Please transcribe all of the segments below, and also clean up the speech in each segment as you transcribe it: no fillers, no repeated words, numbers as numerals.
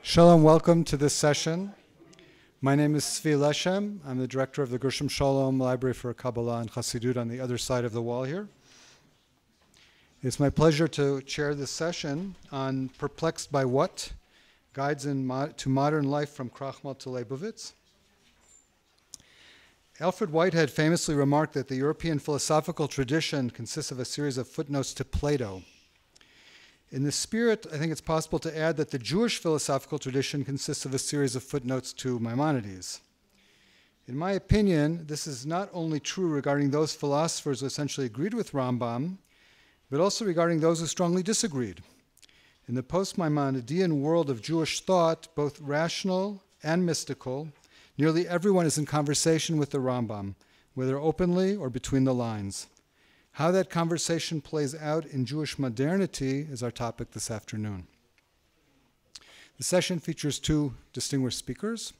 Shalom, welcome to this session. My name is Zvi Leshem. I'm the director of the Gershom Shalom Library for Kabbalah and Chassidut on the other side of the wall here. It's my pleasure to chair this session on Perplexed by What? Guides to Modern Life from Krochmal to Leibowitz. Alfred Whitehead famously remarked that the European philosophical tradition consists of a series of footnotes to Plato. In this spirit, I think it's possible to add that the Jewish philosophical tradition consists of a series of footnotes to Maimonides. In my opinion, this is not only true regarding those philosophers who essentially agreed with Rambam, but also regarding those who strongly disagreed. In the post-Maimonidean world of Jewish thought, both rational and mystical, nearly everyone is in conversation with the Rambam, whether openly or between the lines. How that conversation plays out in Jewish modernity is our topic this afternoon. The session features two distinguished speakers.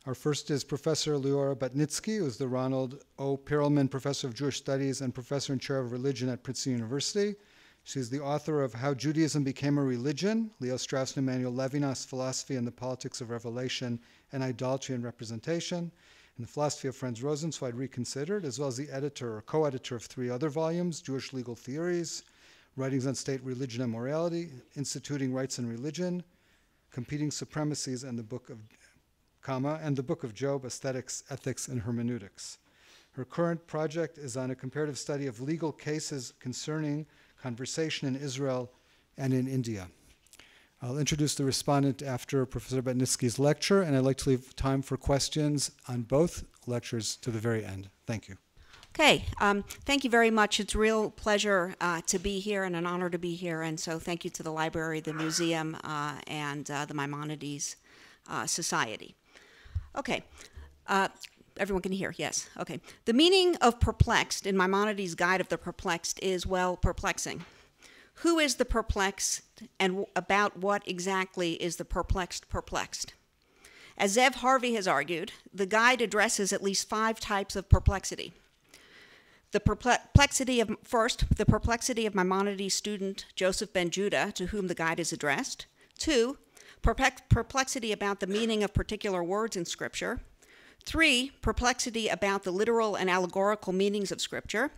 Our first is Professor Leora Batnitzky, who is the Ronald O. Perelman Professor of Jewish Studies and Professor and Chair of Religion at Princeton University. She's the author of How Judaism Became a Religion, Leo Strauss and Emmanuel Levinas, Philosophy and the Politics of Revelation and Idolatry and Representation, and the Philosophy of Franz Rosenzweig Reconsidered, as well as the editor or co-editor of three other volumes, Jewish Legal Theories, Writings on State, Religion and Morality, Instituting Rights and Religion, Competing Supremacies, and the Book of Job, Aesthetics, Ethics, and Hermeneutics. Her current project is on a comparative study of legal cases concerning conversation in Israel and in India. I'll introduce the respondent after Professor Batnitzky's lecture, and I'd like to leave time for questions on both lectures to the very end. Thank you. Okay, thank you very much. It's a real pleasure to be here and an honor to be here, and so thank you to the library, the museum, and the Maimonides Society. Okay, everyone can hear, yes, okay. The meaning of perplexed in Maimonides' Guide of the Perplexed is, well, perplexing. Who is the perplexed, and about what exactly is the perplexed perplexed? As Zev Harvey has argued, the guide addresses at least 5 types of perplexity. The perplexity of Maimonides' student Joseph Ben Judah, to whom the guide is addressed. 2, perplexity about the meaning of particular words in Scripture. 3, perplexity about the literal and allegorical meanings of Scripture.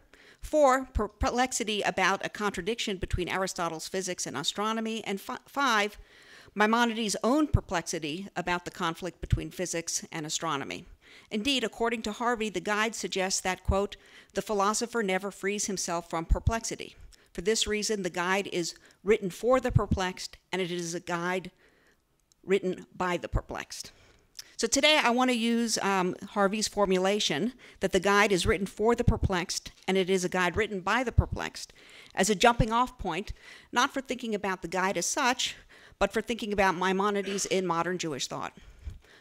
4, perplexity about a contradiction between Aristotle's physics and astronomy. And 5, Maimonides' own perplexity about the conflict between physics and astronomy. Indeed, according to Harvey, the guide suggests that, quote, the philosopher never frees himself from perplexity. For this reason, the guide is written for the perplexed, and it is a guide written by the perplexed. So today I want to use Harvey's formulation that the guide is written for the perplexed and it is a guide written by the perplexed as a jumping off point, not for thinking about the guide as such, but for thinking about Maimonides in modern Jewish thought.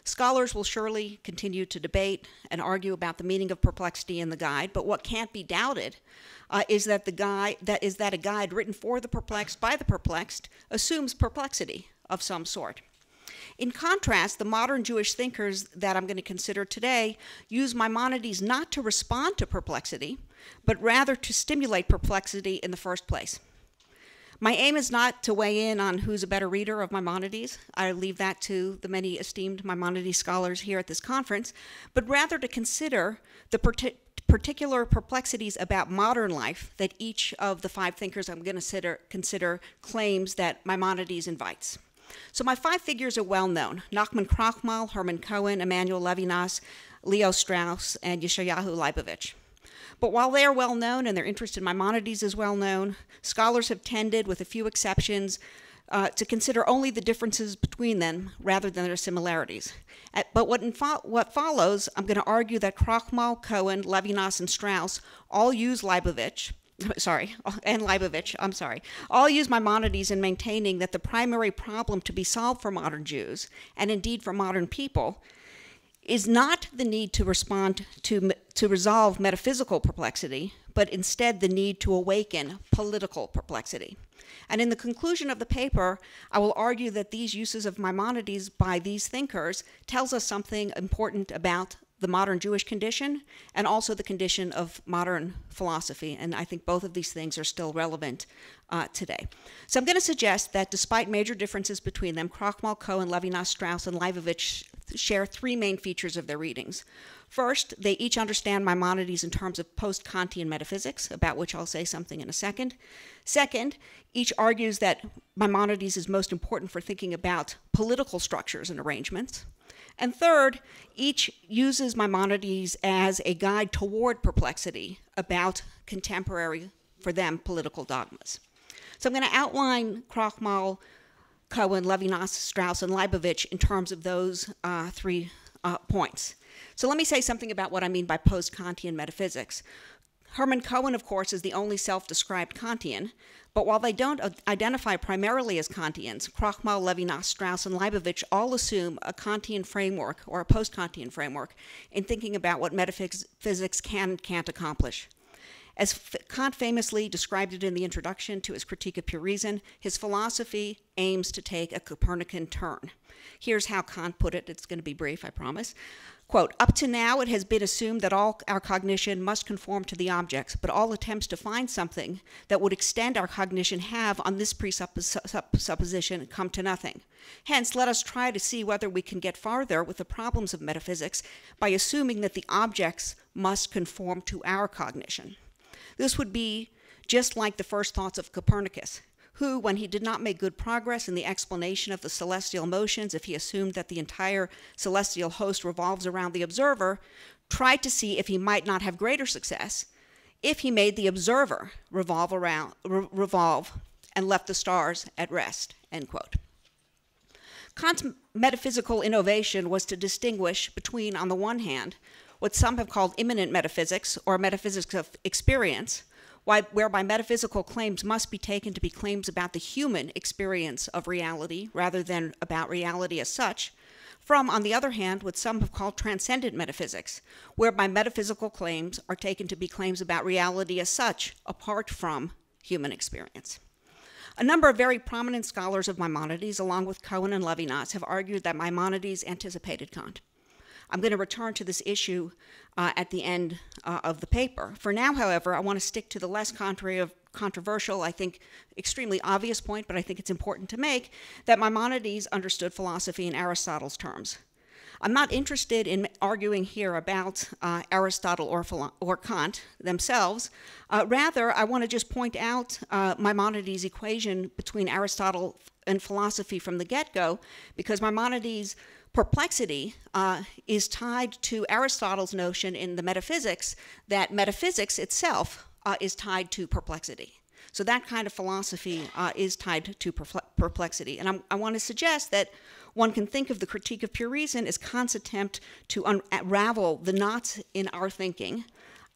Scholars will surely continue to debate and argue about the meaning of perplexity in the guide, but what can't be doubted is that a guide written for the perplexed by the perplexed assumes perplexity of some sort. In contrast, the modern Jewish thinkers that I'm going to consider today use Maimonides not to respond to perplexity, but rather to stimulate perplexity in the first place. My aim is not to weigh in on who's a better reader of Maimonides. I leave that to the many esteemed Maimonides scholars here at this conference, but rather to consider the particular perplexities about modern life that each of the 5 thinkers I'm going to consider claims that Maimonides invites. So my 5 figures are well known: Nachman Krochmal, Herman Cohen, Emmanuel Levinas, Leo Strauss, and Yeshayahu Leibowitz. But while they are well known and their interest in Maimonides is well known, scholars have tended, with a few exceptions, to consider only the differences between them rather than their similarities. But what follows, I'm going to argue that Krochmal, Cohen, Levinas, and Strauss all use Leibowitz, all use Maimonides in maintaining that the primary problem to be solved for modern Jews, and indeed for modern people, is not the need to resolve metaphysical perplexity, but instead the need to awaken political perplexity. And in the conclusion of the paper, I will argue that these uses of Maimonides by these thinkers tells us something important about the modern Jewish condition and also the condition of modern philosophy. And I think both of these things are still relevant today. So I'm going to suggest that despite major differences between them, Krochmal, Cohen, Levinas, Strauss, and Leibowitz share three main features of their readings. First, they each understand Maimonides in terms of post-Kantian metaphysics, about which I'll say something in a second. Second, each argues that Maimonides is most important for thinking about political structures and arrangements. And third, each uses Maimonides as a guide toward perplexity about contemporary, for them, political dogmas. So I'm going to outline Krochmal, Cohen, Levinas, Strauss, and Leibowitz in terms of those three points. So let me say something about what I mean by post-Kantian metaphysics. Hermann Cohen, of course, is the only self-described Kantian, but while they don't identify primarily as Kantians, Krochmal, Levinas, Strauss, and Leibowitz all assume a Kantian framework or a post-Kantian framework in thinking about what metaphysics can and can't accomplish. As Kant famously described it in the introduction to his Critique of Pure Reason, his philosophy aims to take a Copernican turn. Here's how Kant put it. It's going to be brief, I promise. Quote, "Up to now, it has been assumed that all our cognition must conform to the objects, but all attempts to find something that would extend our cognition have on this presupposition come to nothing. Hence, let us try to see whether we can get farther with the problems of metaphysics by assuming that the objects must conform to our cognition." This would be just like the first thoughts of Copernicus, who, when he did not make good progress in the explanation of the celestial motions, if he assumed that the entire celestial host revolves around the observer, tried to see if he might not have greater success if he made the observer revolve and left the stars at rest, end quote. Kant's metaphysical innovation was to distinguish between, on the one hand, what some have called immanent metaphysics, or metaphysics of experience, whereby metaphysical claims must be taken to be claims about the human experience of reality rather than about reality as such, from, on the other hand, what some have called transcendent metaphysics, whereby metaphysical claims are taken to be claims about reality as such, apart from human experience. A number of very prominent scholars of Maimonides, along with Cohen and Levinas, have argued that Maimonides anticipated Kant. I'm going to return to this issue at the end of the paper. For now, however, I want to stick to the less controversial, I think extremely obvious point, but I think it's important to make, that Maimonides understood philosophy in Aristotle's terms. I'm not interested in arguing here about Aristotle or Kant themselves. Rather, I want to just point out Maimonides' equation between Aristotle and philosophy from the get-go, because Maimonides' perplexity is tied to Aristotle's notion in the metaphysics that metaphysics itself is tied to perplexity. So that kind of philosophy is tied to perplexity. And I want to suggest that one can think of the Critique of Pure Reason as Kant's attempt to unravel the knots in our thinking.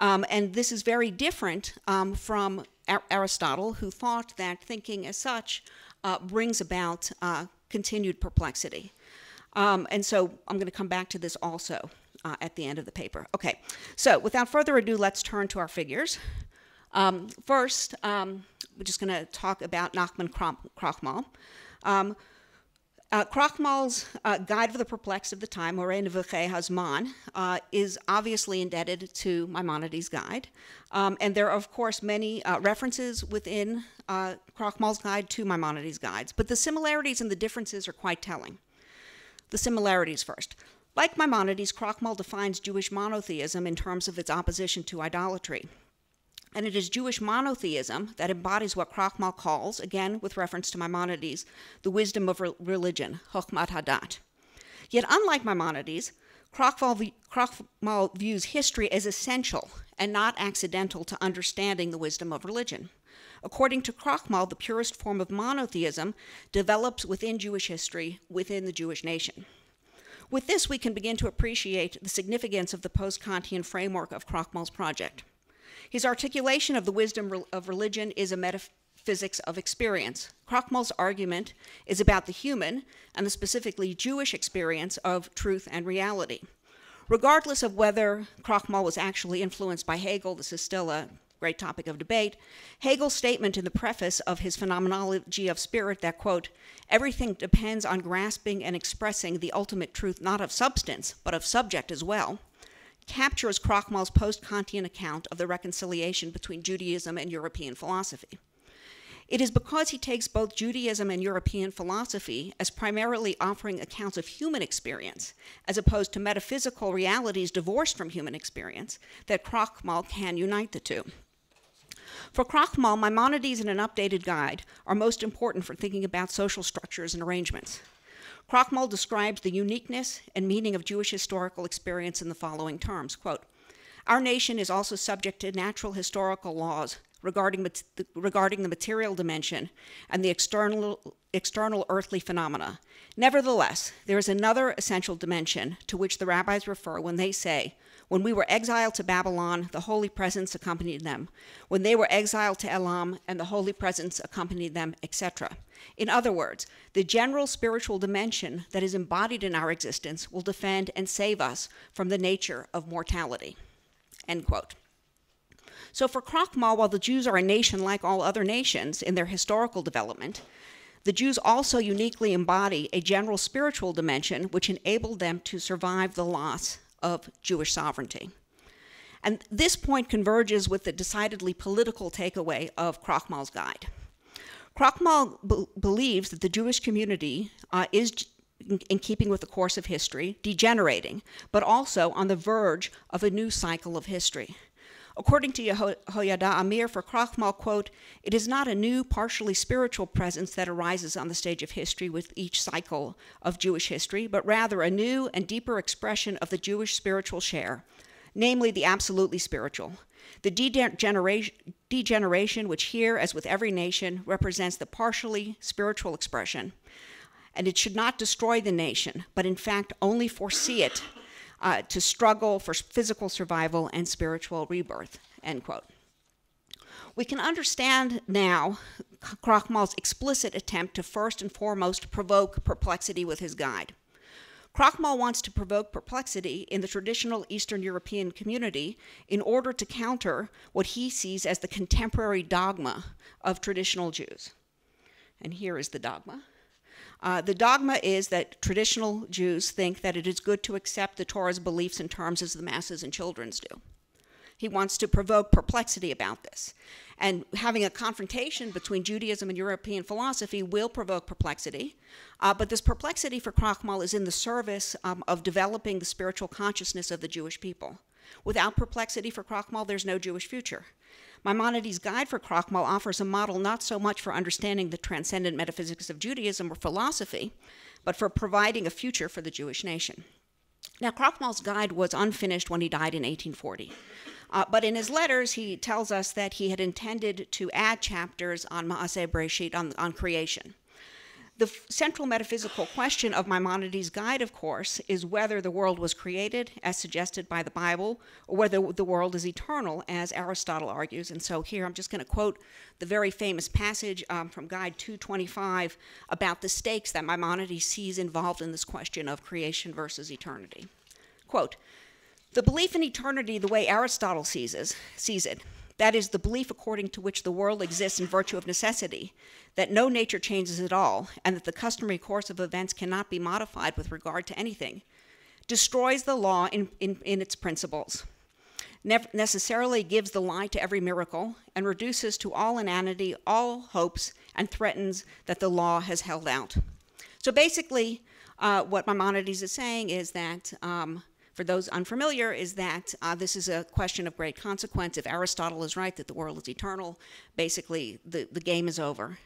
And this is very different from Aristotle, who thought that thinking as such brings about continued perplexity. And so I'm going to come back to this also at the end of the paper. Okay, so without further ado, let's turn to our figures. First, we're just going to talk about Nachman Krochmal. Krochmal's Guide for the Perplexed of the Time, Moreh Nevuchei Hazman, is obviously indebted to Maimonides' guide. And there are, of course, many references within Krochmal's guide to Maimonides' guides, but the similarities and the differences are quite telling. The similarities first. Like Maimonides, Krochmal defines Jewish monotheism in terms of its opposition to idolatry. And it is Jewish monotheism that embodies what Krochmal calls, again with reference to Maimonides, the wisdom of religion, Chochmat Hadat. Yet unlike Maimonides, Krochmal views history as essential and not accidental to understanding the wisdom of religion. According to Krochmal, the purest form of monotheism develops within Jewish history, within the Jewish nation. With this, we can begin to appreciate the significance of the post-Kantian framework of Krochmal's project. His articulation of the wisdom of religion is a metaphysics of experience. Krochmal's argument is about the human and the specifically Jewish experience of truth and reality. Regardless of whether Krochmal was actually influenced by Hegel, this is still a great topic of debate, Hegel's statement in the preface of his Phenomenology of Spirit that, quote, everything depends on grasping and expressing the ultimate truth not of substance, but of subject as well, captures Krochmal's post-Kantian account of the reconciliation between Judaism and European philosophy. It is because he takes both Judaism and European philosophy as primarily offering accounts of human experience, as opposed to metaphysical realities divorced from human experience, that Krochmal can unite the two. For Krochmal, Maimonides and an updated guide are most important for thinking about social structures and arrangements. Krochmal describes the uniqueness and meaning of Jewish historical experience in the following terms, quote, "Our nation is also subject to natural historical laws regarding the material dimension and the external earthly phenomena. Nevertheless, there is another essential dimension to which the rabbis refer when they say, when we were exiled to Babylon, the holy presence accompanied them. When they were exiled to Elam, and the holy presence accompanied them, etc. In other words, the general spiritual dimension that is embodied in our existence will defend and save us from the nature of mortality." End quote. So for Krochmal, while the Jews are a nation like all other nations in their historical development, the Jews also uniquely embody a general spiritual dimension which enabled them to survive the loss of Jewish sovereignty. And this point converges with the decidedly political takeaway of Krochmal's guide. Krochmal believes that the Jewish community is, in keeping with the course of history, degenerating, but also on the verge of a new cycle of history. According to Yehoyada Amir, for Krochmal, quote, "It is not a new, partially spiritual presence that arises on the stage of history with each cycle of Jewish history, but rather a new and deeper expression of the Jewish spiritual share, namely the absolutely spiritual. The degeneration, which here, as with every nation, represents the partially spiritual expression, and it should not destroy the nation, but in fact only foresee it to struggle for physical survival and spiritual rebirth," end quote. We can understand now Krochmal's explicit attempt to first and foremost provoke perplexity with his guide. Krochmal wants to provoke perplexity in the traditional Eastern European community in order to counter what he sees as the contemporary dogma of traditional Jews. And here is the dogma. The dogma is that traditional Jews think that it is good to accept the Torah's beliefs and terms as the masses and children do. He wants to provoke perplexity about this. And having a confrontation between Judaism and European philosophy will provoke perplexity. But this perplexity for Krochmal is in the service of developing the spiritual consciousness of the Jewish people. Without perplexity for Krochmal, there's no Jewish future. Maimonides' guide for Krochmal offers a model not so much for understanding the transcendent metaphysics of Judaism or philosophy, but for providing a future for the Jewish nation. Now, Krochmal's guide was unfinished when he died in 1840. But in his letters, he tells us that he had intended to add chapters on Ma'aseh Bereshit, on creation. The central metaphysical question of Maimonides' guide, of course, is whether the world was created, as suggested by the Bible, or whether the world is eternal, as Aristotle argues. And so here I'm just going to quote the very famous passage from Guide 225 about the stakes that Maimonides sees involved in this question of creation versus eternity. Quote, "The belief in eternity the way Aristotle sees it, that is, the belief according to which the world exists in virtue of necessity, that no nature changes at all, and that the customary course of events cannot be modified with regard to anything, destroys the law in its principles, necessarily gives the lie to every miracle, and reduces to all inanity all hopes, and threatens that the law has held out." So basically, what Maimonides is saying is that for those unfamiliar, is that this is a question of great consequence. If Aristotle is right that the world is eternal, basically the game is over.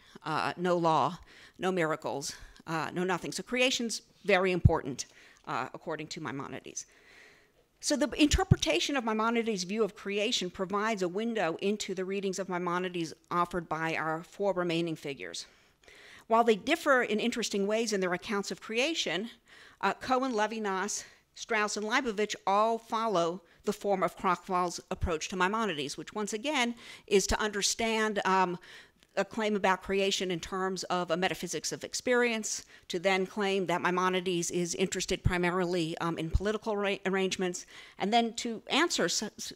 No law, no miracles, no nothing. So creation's very important, according to Maimonides. So the interpretation of Maimonides' view of creation provides a window into the readings of Maimonides offered by our four remaining figures. While they differ in interesting ways in their accounts of creation, Cohen, Levinas, Strauss, and Leibowitz all follow the form of Krochmal's approach to Maimonides, which once again is to understand a claim about creation in terms of a metaphysics of experience, to then claim that Maimonides is interested primarily in political arrangements, and then to answer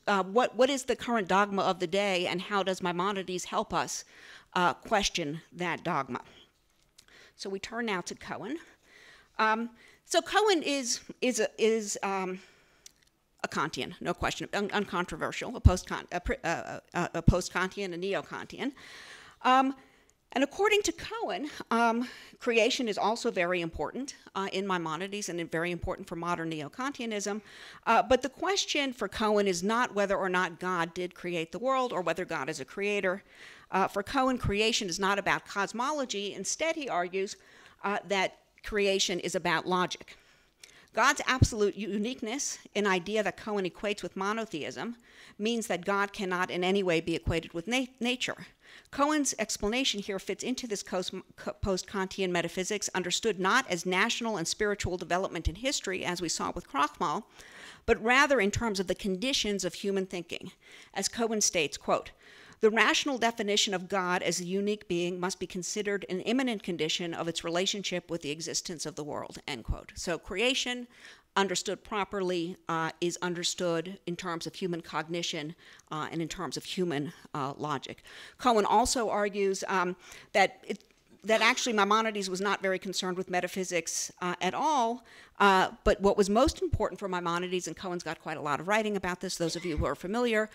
what is the current dogma of the day and how does Maimonides help us question that dogma. So we turn now to Cohen. So Cohen is a a Kantian, no question, uncontroversial, a post-Kantian, a neo-Kantian. And according to Cohen, creation is also very important in Maimonides and very important for modern neo-Kantianism. But the question for Cohen is not whether or not God did create the world or whether God is a creator. For Cohen, creation is not about cosmology. Instead, he argues that creation is about logic. God's absolute uniqueness, an idea that Cohen equates with monotheism, means that God cannot in any way be equated with nature. Cohen's explanation here fits into this post-Kantian metaphysics, understood not as national and spiritual development in history, as we saw with Krochmal, but rather in terms of the conditions of human thinking. As Cohen states, quote, "The rational definition of God as a unique being must be considered an imminent condition of its relationship with the existence of the world," end quote. So creation, understood properly, is understood in terms of human cognition and in terms of human logic. Cohen also argues that actually Maimonides was not very concerned with metaphysics at all, but what was most important for Maimonides, and Cohen's got quite a lot of writing about this, those of you who are familiar,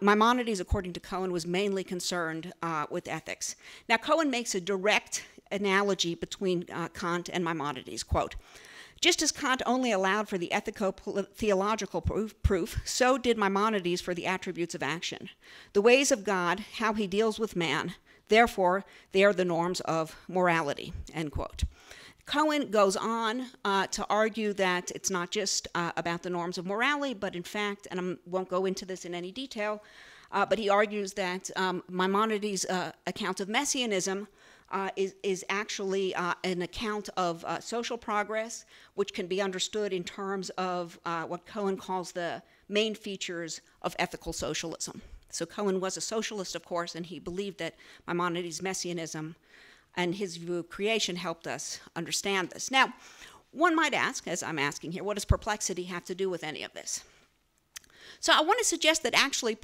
Maimonides, according to Cohen, was mainly concerned with ethics. Now, Cohen makes a direct analogy between Kant and Maimonides, quote, "Just as Kant only allowed for the ethico-theological proof, so did Maimonides for the attributes of action. The ways of God, how he deals with man, therefore, they are the norms of morality," end quote. Cohen goes on to argue that it's not just about the norms of morality, but in fact, and I won't go into this in any detail, but he argues that Maimonides' account of messianism is actually an account of social progress, which can be understood in terms of what Cohen calls the main features of ethical socialism. So Cohen was a socialist, of course, and he believed that Maimonides' messianism and his view of creation helped us understand this. Now, one might ask, as I'm asking here, what does perplexity have to do with any of this? So I want to suggest that actually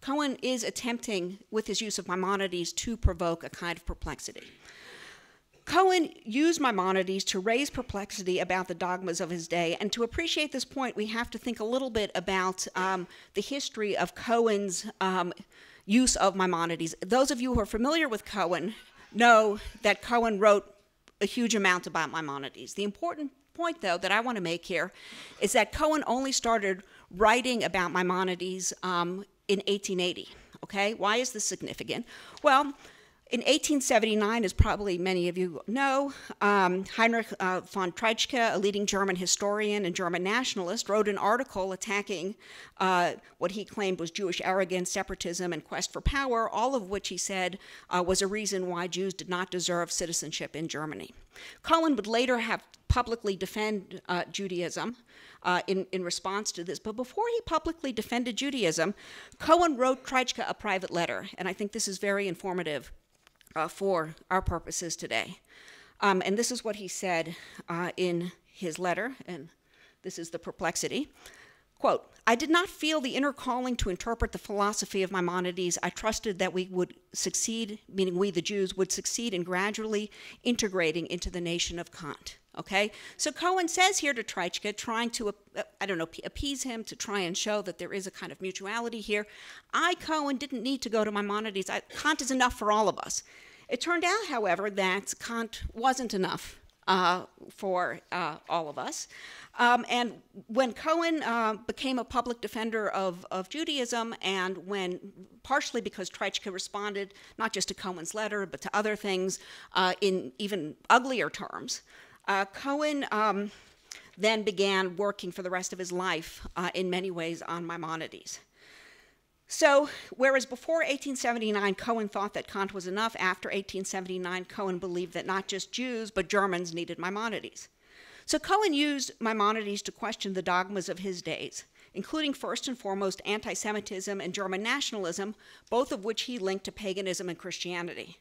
Cohen is attempting, with his use of Maimonides, to provoke a kind of perplexity. Cohen used Maimonides to raise perplexity about the dogmas of his day, and to appreciate this point, we have to think a little bit about the history of Cohen's use of Maimonides. Those of you who are familiar with Cohen know that Cohen wrote a huge amount about Maimonides. The important point, though, that I want to make here is that Cohen only started writing about Maimonides in 1880, okay? Why is this significant? Well, in 1879, as probably many of you know, Heinrich von Treitschke, a leading German historian and German nationalist, wrote an article attacking what he claimed was Jewish arrogance, separatism, and quest for power, all of which he said was a reason why Jews did not deserve citizenship in Germany. Cohen would later have publicly defend Judaism in response to this, but before he publicly defended Judaism, Cohen wrote Treitschke a private letter, and I think this is very informative for our purposes today. And this is what he said in his letter, and this is the perplexity. Quote, "I did not feel the inner calling to interpret the philosophy of Maimonides. I trusted that we would succeed, meaning we, the Jews, would succeed in gradually integrating into the nation of Kant." Okay? So Cohen says here to Treitschke, trying to, appease him, to try and show that there is a kind of mutuality here. Cohen, didn't need to go to Maimonides. Kant is enough for all of us. It turned out, however, that Kant wasn't enough for all of us. And when Cohen became a public defender of Judaism, and when, partially because Treitschke responded not just to Cohen's letter, but to other things in even uglier terms, Cohen then began working for the rest of his life in many ways on Maimonides. So, whereas before 1879, Cohen thought that Kant was enough, after 1879, Cohen believed that not just Jews, but Germans needed Maimonides. So Cohen used Maimonides to question the dogmas of his days, including first and foremost anti-Semitism and German nationalism, both of which he linked to paganism and Christianity.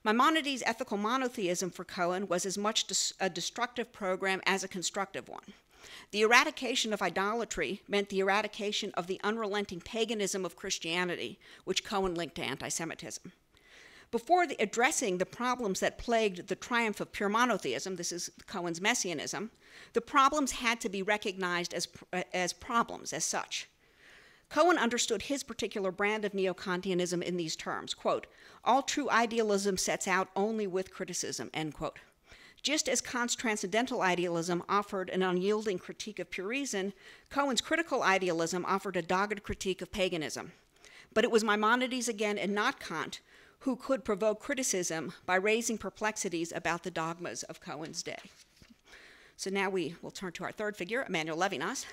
Maimonides' ethical monotheism for Cohen was as much a destructive program as a constructive one. The eradication of idolatry meant the eradication of the unrelenting paganism of Christianity, which Cohen linked to anti-Semitism. Before addressing the problems that plagued the triumph of pure monotheism, this is Cohen's messianism, the problems had to be recognized as problems, as such. Cohen understood his particular brand of neo-Kantianism in these terms, quote, all true idealism sets out only with criticism, end quote. Just as Kant's transcendental idealism offered an unyielding critique of pure reason, Cohen's critical idealism offered a dogged critique of paganism. But it was Maimonides again, and not Kant, who could provoke criticism by raising perplexities about the dogmas of Cohen's day. So now we will turn to our third figure, Emmanuel Levinas.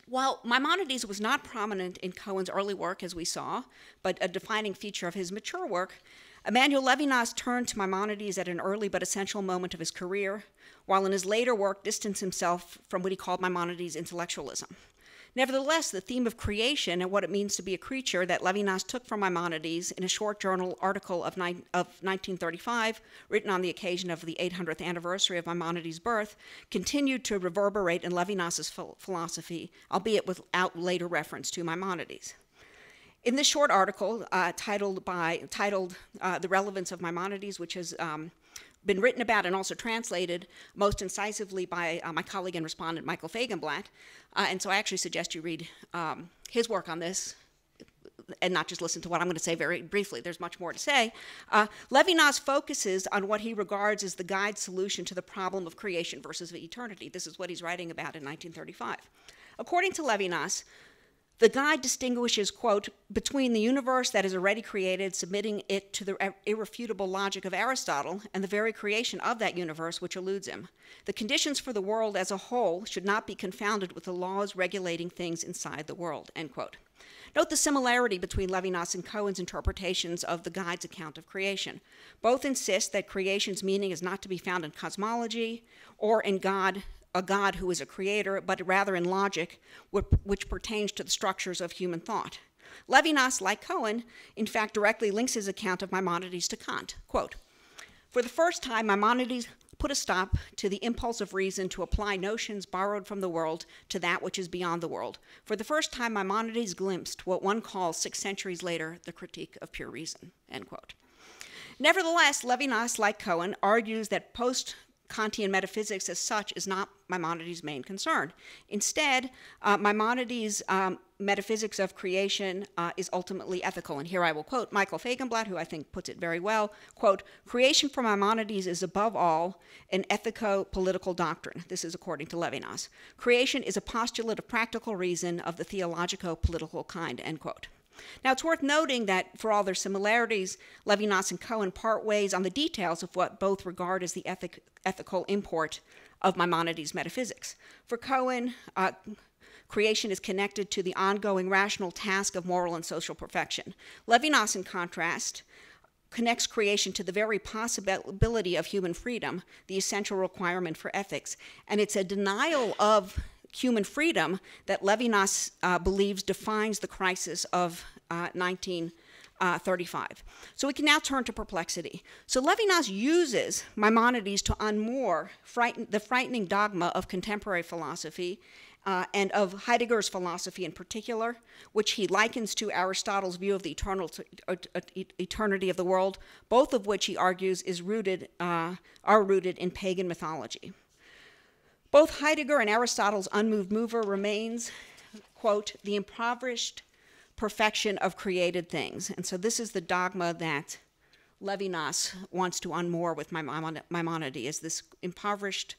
While Maimonides was not prominent in Cohen's early work, as we saw, but a defining feature of his mature work, Emmanuel Levinas turned to Maimonides at an early but essential moment of his career, while in his later work distanced himself from what he called Maimonides' intellectualism. Nevertheless, the theme of creation and what it means to be a creature that Levinas took from Maimonides in a short journal article of 1935, written on the occasion of the 800th anniversary of Maimonides' birth, continued to reverberate in Levinas' philosophy, albeit without later reference to Maimonides. In this short article, titled The Relevance of Maimonides, which has been written about and also translated most incisively by my colleague and respondent, Michael Fagenblat. And so I actually suggest you read his work on this and not just listen to what I'm going to say very briefly. There's much more to say. Levinas focuses on what he regards as the guide solution to the problem of creation versus eternity. This is what he's writing about in 1935. According to Levinas, the guide distinguishes, quote, between the universe that is already created, submitting it to the irrefutable logic of Aristotle, and the very creation of that universe which eludes him. The conditions for the world as a whole should not be confounded with the laws regulating things inside the world, end quote. Note the similarity between Levinas and Cohen's interpretations of the guide's account of creation. Both insist that creation's meaning is not to be found in cosmology or in God, a God who is a creator, but rather in logic, which pertains to the structures of human thought. Levinas, like Cohen, in fact directly links his account of Maimonides to Kant. Quote, for the first time, Maimonides put a stop to the impulse of reason to apply notions borrowed from the world to that which is beyond the world. For the first time, Maimonides glimpsed what one calls 6 centuries later, the critique of pure reason, end quote. Nevertheless, Levinas, like Cohen, argues that post-Kantian metaphysics as such is not Maimonides' main concern. Instead, Maimonides' metaphysics of creation is ultimately ethical. And here I will quote Michael Fagenblat, who I think puts it very well, quote, creation for Maimonides is above all an ethico-political doctrine. This is according to Levinas. Creation is a postulate of practical reason of the theologico-political kind, end quote. Now, it's worth noting that for all their similarities, Levinas and Cohen part ways on the details of what both regard as the ethical import of Maimonides' metaphysics. For Cohen, creation is connected to the ongoing rational task of moral and social perfection. Levinas, in contrast, connects creation to the very possibility of human freedom, the essential requirement for ethics. And it's a denial of human freedom that Levinas believes defines the crisis of 1935. So we can now turn to perplexity. So Levinas uses Maimonides to unmoor the frightening dogma of contemporary philosophy and of Heidegger's philosophy in particular, which he likens to Aristotle's view of the eternity of the world, both of which he argues are rooted in pagan mythology. Both Heidegger and Aristotle's unmoved mover remains, quote, the impoverished perfection of created things. And so this is the dogma that Levinas wants to unmoor with Maimonides, this impoverished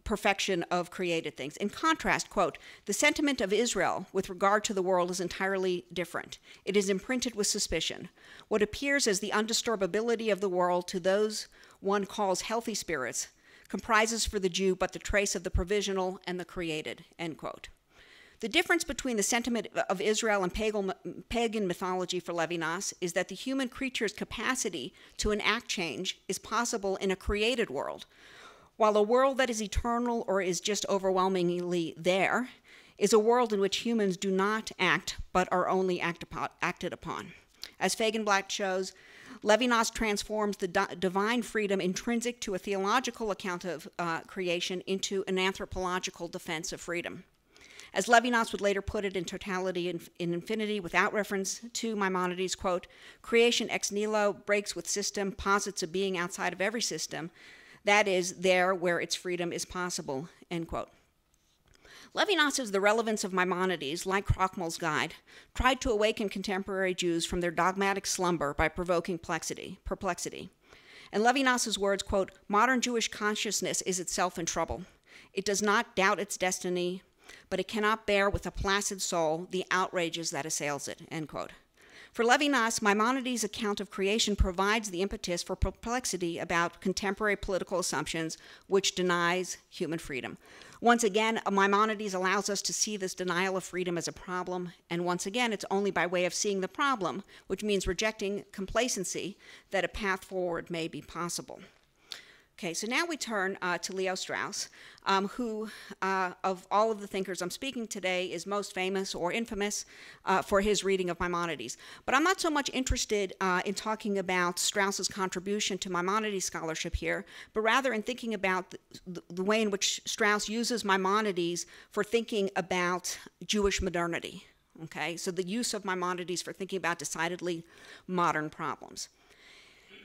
perfection of created things. In contrast, quote, the sentiment of Israel with regard to the world is entirely different. It is imprinted with suspicion. What appears as the undisturbability of the world to those one calls healthy spirits comprises for the Jew but the trace of the provisional and the created, end quote. The difference between the sentiment of Israel and pagan mythology for Levinas is that the human creature's capacity to enact change is possible in a created world, while a world that is eternal or is just overwhelmingly there is a world in which humans do not act but are only acted upon. As Fagenblat shows, Levinas transforms the divine freedom intrinsic to a theological account of creation into an anthropological defense of freedom. As Levinas would later put it in Totality in Infinity, without reference to Maimonides, quote, creation ex nihilo breaks with system, posits a being outside of every system, that is, there where its freedom is possible, end quote. Levinas' The Relevance of Maimonides, like Krochmal's guide, tried to awaken contemporary Jews from their dogmatic slumber by provoking perplexity. In Levinas' words, quote, modern Jewish consciousness is itself in trouble. It does not doubt its destiny, but it cannot bear with a placid soul the outrages that assails it, end quote. For Levinas, Maimonides' account of creation provides the impetus for perplexity about contemporary political assumptions, which denies human freedom. Once again, Maimonides allows us to see this denial of freedom as a problem, and once again, it's only by way of seeing the problem, which means rejecting complacency, that a path forward may be possible. Okay, so now we turn to Leo Strauss, who, of all of the thinkers I'm speaking today, is most famous or infamous for his reading of Maimonides. But I'm not so much interested in talking about Strauss's contribution to Maimonides scholarship here, but rather in thinking about the way in which Strauss uses Maimonides for thinking about Jewish modernity. Okay, so the use of Maimonides for thinking about decidedly modern problems.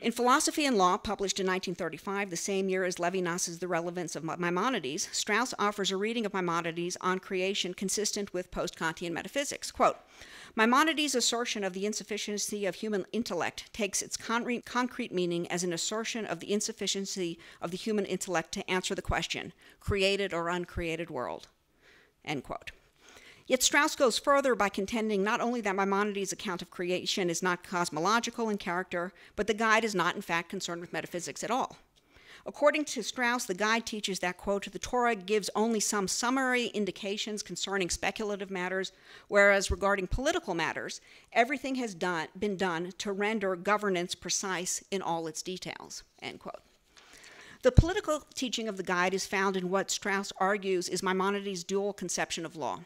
In Philosophy and Law, published in 1935, the same year as Levinas' The Relevance of Maimonides, Strauss offers a reading of Maimonides on creation consistent with post-Kantian metaphysics. Quote, Maimonides' assertion of the insufficiency of human intellect takes its concrete meaning as an assertion of the insufficiency of the human intellect to answer the question, created or uncreated world, end quote. Yet Strauss goes further by contending not only that Maimonides' account of creation is not cosmological in character, but the guide is not in fact concerned with metaphysics at all. According to Strauss, the guide teaches that, quote, the Torah gives only some summary indications concerning speculative matters, whereas regarding political matters, everything has been done to render governance precise in all its details, end quote. The political teaching of the guide is found in what Strauss argues is Maimonides' dual conception of law.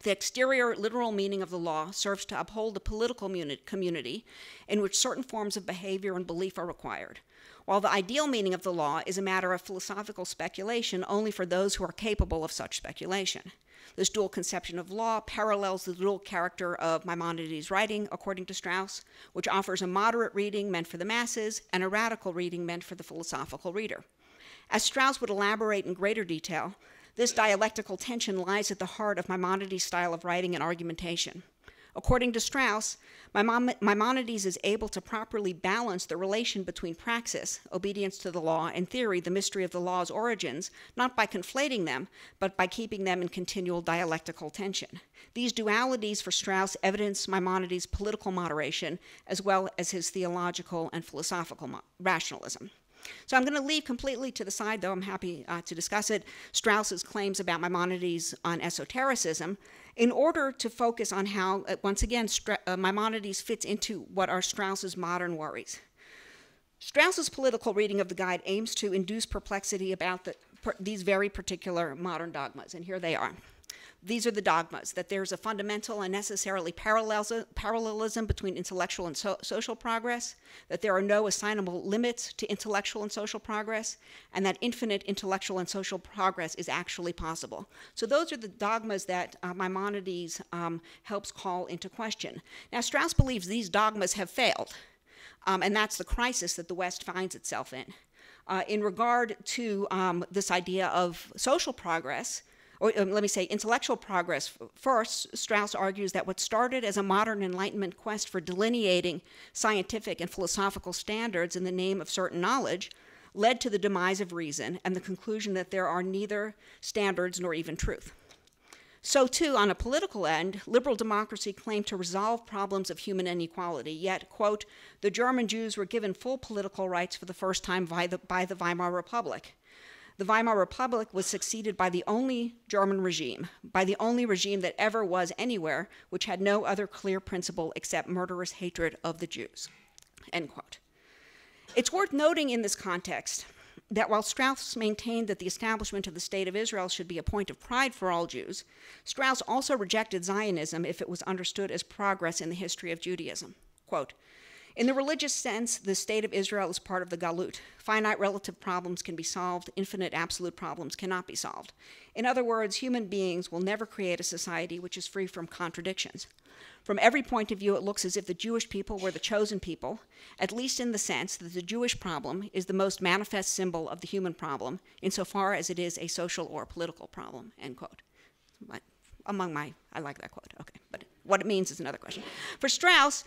The exterior literal meaning of the law serves to uphold the political community in which certain forms of behavior and belief are required, while the ideal meaning of the law is a matter of philosophical speculation only for those who are capable of such speculation. This dual conception of law parallels the dual character of Maimonides' writing, according to Strauss, which offers a moderate reading meant for the masses and a radical reading meant for the philosophical reader. As Strauss would elaborate in greater detail, this dialectical tension lies at the heart of Maimonides' style of writing and argumentation. According to Strauss, Maimonides is able to properly balance the relation between praxis, obedience to the law, and theory, the mystery of the law's origins, not by conflating them, but by keeping them in continual dialectical tension. These dualities for Strauss evidence Maimonides' political moderation, as well as his theological and philosophical rationalism. So I'm going to leave completely to the side, though I'm happy to discuss it, Strauss's claims about Maimonides on esotericism, in order to focus on how, once again, Maimonides fits into what are Strauss's modern worries. Strauss's political reading of the guide aims to induce perplexity about these very particular modern dogmas, and here they are. These are the dogmas, that there's a fundamental and necessarily parallelism between intellectual and social progress, that there are no assignable limits to intellectual and social progress, and that infinite intellectual and social progress is actually possible. So those are the dogmas that Maimonides helps call into question. Now, Strauss believes these dogmas have failed, and that's the crisis that the West finds itself in. In regard to this idea of social progress, or let me say intellectual progress first, Strauss argues that what started as a modern Enlightenment quest for delineating scientific and philosophical standards in the name of certain knowledge led to the demise of reason and the conclusion that there are neither standards nor even truth. So too, on a political end, liberal democracy claimed to resolve problems of human inequality, yet, quote, the German Jews were given full political rights for the first time by the Weimar Republic. The Weimar Republic was succeeded by the only German regime, by the only regime that ever was anywhere, which had no other clear principle except murderous hatred of the Jews, end quote. It's worth noting in this context that while Strauss maintained that the establishment of the State of Israel should be a point of pride for all Jews, Strauss also rejected Zionism if it was understood as progress in the history of Judaism. Quote, In the religious sense, the state of Israel is part of the galut. Finite relative problems can be solved, infinite absolute problems cannot be solved. In other words, human beings will never create a society which is free from contradictions. From every point of view, it looks as if the Jewish people were the chosen people, at least in the sense that the Jewish problem is the most manifest symbol of the human problem, insofar as it is a social or political problem, end quote. But I like that quote, okay, but what it means is another question. For Strauss,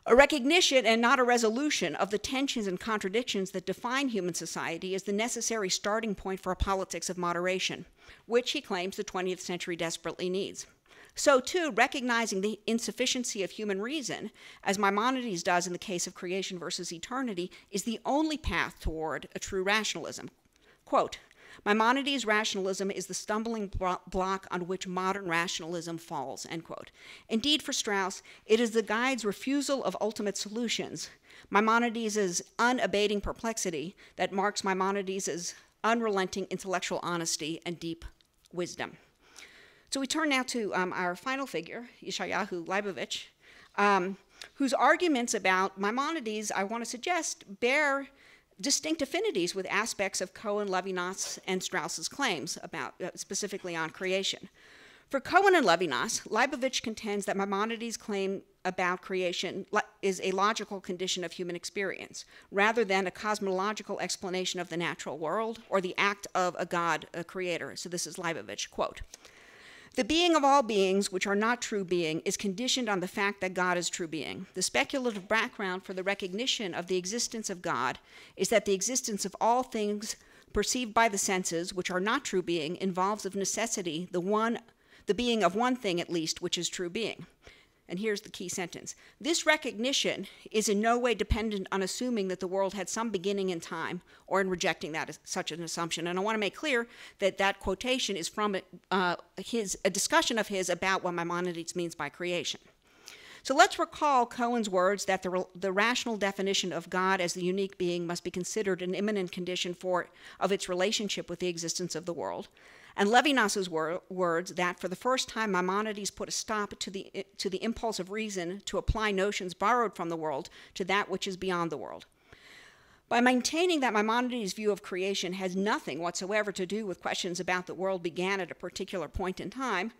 a recognition and not a resolution of the tensions and contradictions that define human society is the necessary starting point for a politics of moderation, which he claims the 20th century desperately needs. So too, recognizing the insufficiency of human reason, as Maimonides does in the case of creation versus eternity, is the only path toward a true rationalism. Quote, Maimonides' rationalism is the stumbling block on which modern rationalism falls, end quote. Indeed, for Strauss, it is the guide's refusal of ultimate solutions, Maimonides' unabating perplexity, that marks Maimonides' unrelenting intellectual honesty and deep wisdom. So we turn now to our final figure, Yeshayahu Leibowitz, whose arguments about Maimonides, I want to suggest, bear distinct affinities with aspects of Cohen, Levinas, and Strauss's claims about, specifically on creation. For Cohen and Levinas, Leibowitz contends that Maimonides' claim about creation is a logical condition of human experience, rather than a cosmological explanation of the natural world or the act of a God, a creator. So this is Leibowitz, quote, the being of all beings, which are not true being, is conditioned on the fact that God is true being. The speculative background for the recognition of the existence of God is that the existence of all things perceived by the senses, which are not true being, involves of necessity the being of one thing at least, which is true being. And here's the key sentence. This recognition is in no way dependent on assuming that the world had some beginning in time or in rejecting that as such an assumption. And I want to make clear that that quotation is from a discussion of his about what Maimonides means by creation. So let's recall Cohen's words that the rational definition of God as the unique being must be considered an imminent condition of its relationship with the existence of the world. And Levinas's words that for the first time Maimonides put a stop to the impulse of reason to apply notions borrowed from the world to that which is beyond the world. By maintaining that Maimonides' view of creation has nothing whatsoever to do with questions about the world began at a particular point in time,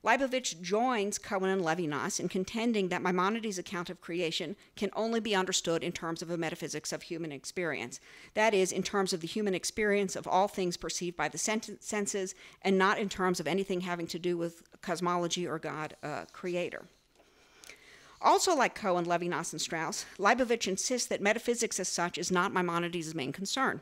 Leibowitz joins Cohen and Levinas in contending that Maimonides' account of creation can only be understood in terms of a metaphysics of human experience. That is, in terms of the human experience of all things perceived by the senses, and not in terms of anything having to do with cosmology or God, creator. Also like Cohen, Levinas, and Strauss, Leibowitz insists that metaphysics as such is not Maimonides' main concern.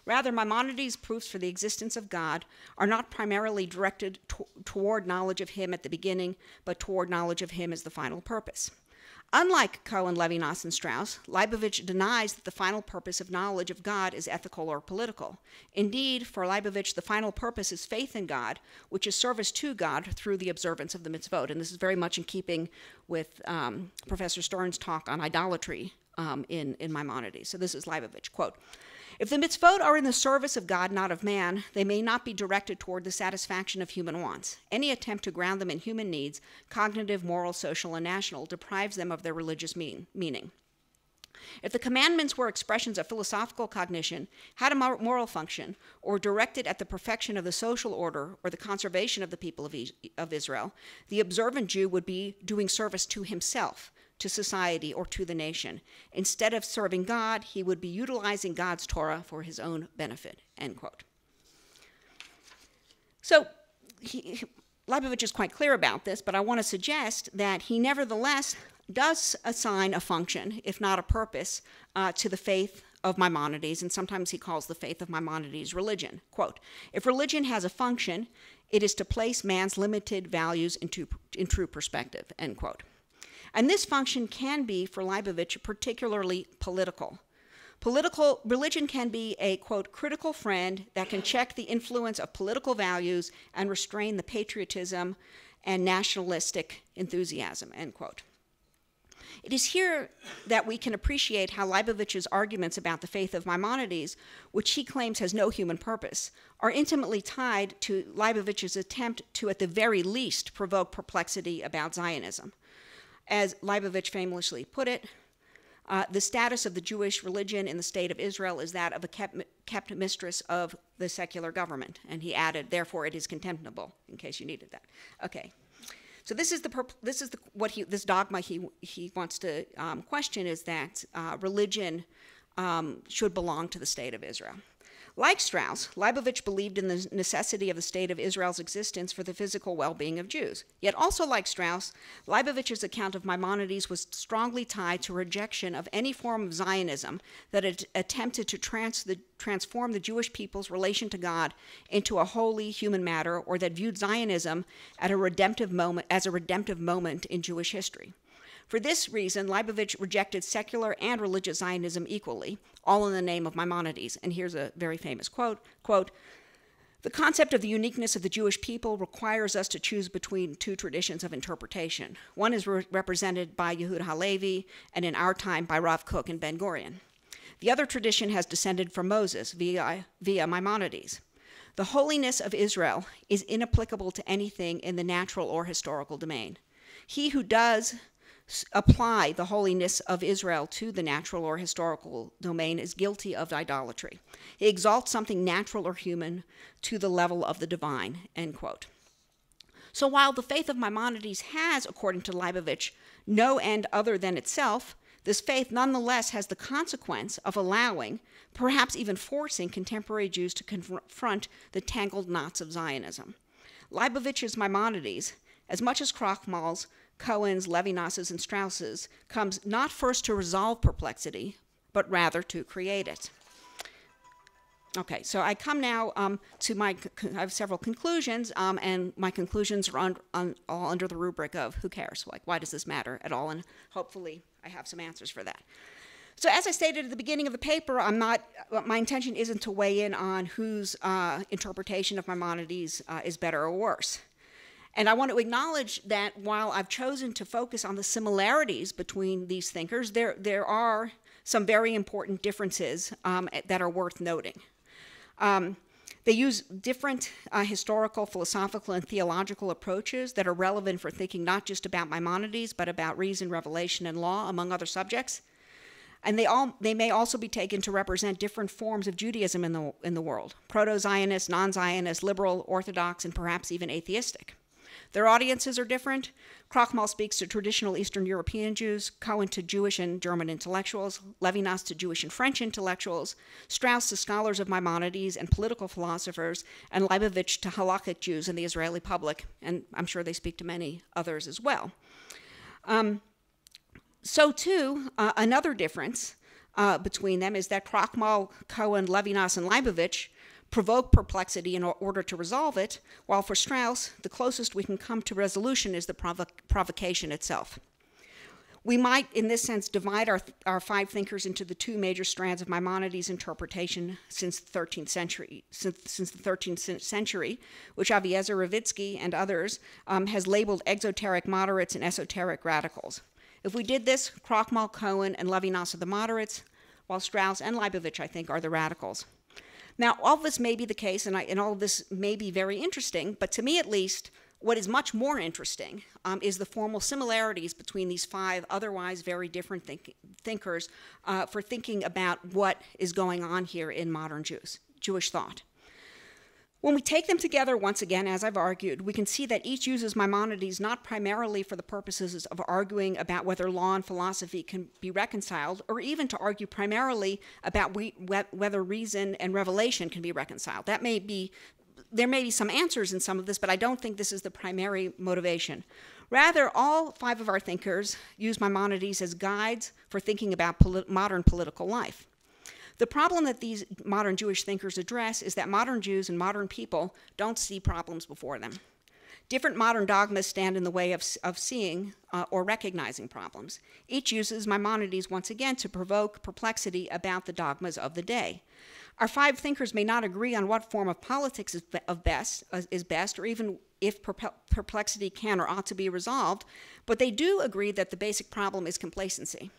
Rather, Maimonides' proofs for the existence of God are not primarily directed toward knowledge of him at the beginning, but toward knowledge of him as the final purpose. Unlike Cohen, Levinas, and Strauss, Leibowitz denies that the final purpose of knowledge of God is ethical or political. Indeed, for Leibowitz, the final purpose is faith in God, which is service to God through the observance of the mitzvot. And this is very much in keeping with Professor Stern's talk on idolatry in Maimonides. So this is Leibowitz, quote, if the mitzvot are in the service of God, not of man, they may not be directed toward the satisfaction of human wants. Any attempt to ground them in human needs, cognitive, moral, social, and national, deprives them of their religious meaning. If the commandments were expressions of philosophical cognition, had a moral function, or directed at the perfection of the social order or the conservation of the people of Israel, the observant Jew would be doing service to himself, to society, or to the nation. Instead of serving God, he would be utilizing God's Torah for his own benefit, end quote. So Leibowitz is quite clear about this, but I want to suggest that he nevertheless does assign a function, if not a purpose, to the faith of Maimonides, and sometimes he calls the faith of Maimonides religion. Quote, if religion has a function, it is to place man's limited values in true perspective, end quote. And this function can be, for Leibowitz, particularly political. Religion can be a, quote, critical friend that can check the influence of political values and restrain the patriotism and nationalistic enthusiasm, end quote. It is here that we can appreciate how Leibowitz's arguments about the faith of Maimonides, which he claims has no human purpose, are intimately tied to Leibowitz's attempt to, at the very least, provoke perplexity about Zionism. As Leibowitz famously put it, The status of the Jewish religion in the state of Israel is that of a kept mistress of the secular government. And he added, therefore it is contemptible, in case you needed that. Okay. So this dogma he wants to question is that religion should belong to the state of Israel. Like Strauss, Leibowitz believed in the necessity of the state of Israel's existence for the physical well-being of Jews. Yet also like Strauss, Leibowitz's account of Maimonides was strongly tied to rejection of any form of Zionism that had attempted to transform the Jewish people's relation to God into a holy human matter, or that viewed Zionism as a redemptive moment in Jewish history. For this reason, Leibowitz rejected secular and religious Zionism equally, all in the name of Maimonides. And here's a very famous quote, "The concept of the uniqueness of the Jewish people requires us to choose between two traditions of interpretation. One is represented by Yehuda Halevi, and in our time by Rav Kook and Ben Gurion. The other tradition has descended from Moses via Maimonides. The holiness of Israel is inapplicable to anything in the natural or historical domain. He who does apply the holiness of Israel to the natural or historical domain is guilty of idolatry. He exalts something natural or human to the level of the divine," end quote. So while the faith of Maimonides has, according to Leibowitz, no end other than itself, this faith nonetheless has the consequence of allowing, perhaps even forcing, contemporary Jews to confront the tangled knots of Zionism. Leibowitz's Maimonides, as much as Krochmal's, Cohen's, Levinas's, and Strauss's, comes not first to resolve perplexity, but rather to create it. Okay, so I come now to I have several conclusions, and my conclusions are all under the rubric of who cares? Like, why does this matter at all? And hopefully I have some answers for that. So as I stated at the beginning of the paper, my intention isn't to weigh in on whose interpretation of Maimonides is better or worse. And I want to acknowledge that while I've chosen to focus on the similarities between these thinkers, there are some very important differences that are worth noting. They use different historical, philosophical, and theological approaches that are relevant for thinking not just about Maimonides, but about reason, revelation, and law, among other subjects. And they may also be taken to represent different forms of Judaism in the world: proto-Zionist, non-Zionist, liberal, Orthodox, and perhaps even atheistic. Their audiences are different. Krochmal speaks to traditional Eastern European Jews, Cohen to Jewish and German intellectuals, Levinas to Jewish and French intellectuals, Strauss to scholars of Maimonides and political philosophers, and Leibowitz to halakhic Jews in the Israeli public, and I'm sure they speak to many others as well. So too, another difference between them is that Krochmal, Cohen, Levinas, and Leibowitz provoke perplexity in order to resolve it, while for Strauss, the closest we can come to resolution is the provocation itself. We might, in this sense, divide our five thinkers into the two major strands of Maimonides' interpretation since the 13th century, which Aviezer Ravitsky and others has labeled exoteric moderates and esoteric radicals. If we did this, Krochmal, Cohen, and Levinas are the moderates, while Strauss and Leibowitz, I think, are the radicals. Now, all of this may be the case, and all of this may be very interesting, but to me at least, what is much more interesting is the formal similarities between these five otherwise very different thinkers for thinking about what is going on here in modern Jewish thought. When we take them together, once again, as I've argued, we can see that each uses Maimonides not primarily for the purposes of arguing about whether law and philosophy can be reconciled, or even to argue primarily about whether reason and revelation can be reconciled. There may be some answers in some of this, but I don't think this is the primary motivation. Rather, all five of our thinkers use Maimonides as guides for thinking about modern political life. The problem that these modern Jewish thinkers address is that modern Jews and modern people don't see problems before them. Different modern dogmas stand in the way of seeing or recognizing problems. Each uses Maimonides once again to provoke perplexity about the dogmas of the day. Our five thinkers may not agree on what form of politics is best, or even if perplexity can or ought to be resolved, but they do agree that the basic problem is complacency.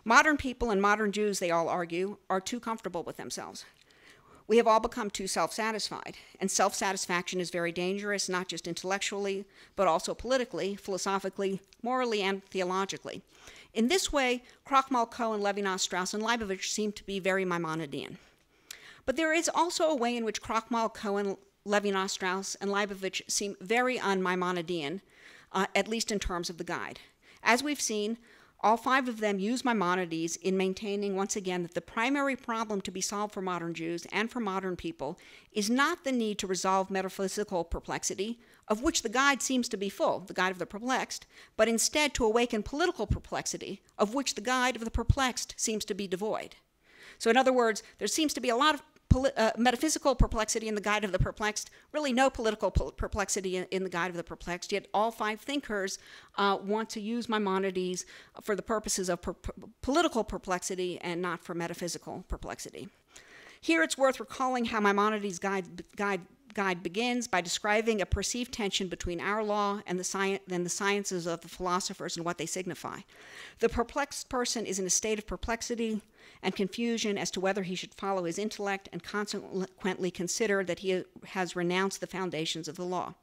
Modern people and modern Jews, they all argue, are too comfortable with themselves. We have all become too self-satisfied, and self-satisfaction is very dangerous, not just intellectually, but also politically, philosophically, morally, and theologically. In this way, Krochmal, Cohen, Levinas, Strauss, and Leibowitz seem to be very Maimonidean. But there is also a way in which Krochmal, Cohen, Levinas, Strauss, and Leibowitz seem very un-Maimonidean, at least in terms of the guide. As we've seen, all five of them use Maimonides in maintaining, once again, that the primary problem to be solved for modern Jews and for modern people is not the need to resolve metaphysical perplexity, of which the guide seems to be full, the guide of the perplexed, but instead to awaken political perplexity, of which the guide of the perplexed seems to be devoid. So in other words, there seems to be a lot of metaphysical perplexity in the guide of the perplexed, really no political perplexity in the guide of the perplexed, yet all five thinkers want to use Maimonides for the purposes of political perplexity and not for metaphysical perplexity. Here it's worth recalling how Maimonides' guide begins by describing a perceived tension between our law and the sciences of the philosophers and what they signify. The perplexed person is in a state of perplexity and confusion as to whether he should follow his intellect and consequently consider that he has renounced the foundations of the law.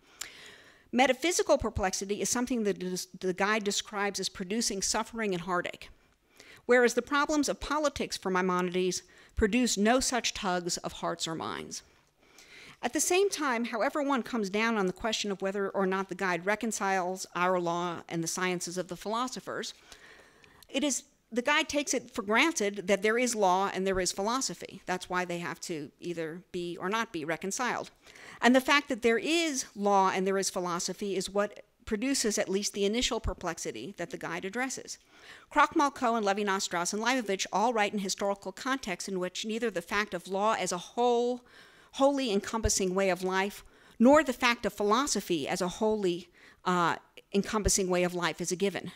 Metaphysical perplexity is something that the guide describes as producing suffering and heartache, whereas the problems of politics for Maimonides produce no such tugs of hearts or minds. At the same time, however one comes down on the question of whether or not the guide reconciles our law and the sciences of the philosophers, the guide takes it for granted that there is law and there is philosophy. That's why they have to either be or not be reconciled. And the fact that there is law and there is philosophy is what produces at least the initial perplexity that the guide addresses. Krochmal, Cohen, Levinas, Strauss, and Leibowitz all write in historical contexts in which neither the fact of law as a wholly encompassing way of life, nor the fact of philosophy as a wholly encompassing way of life is a given.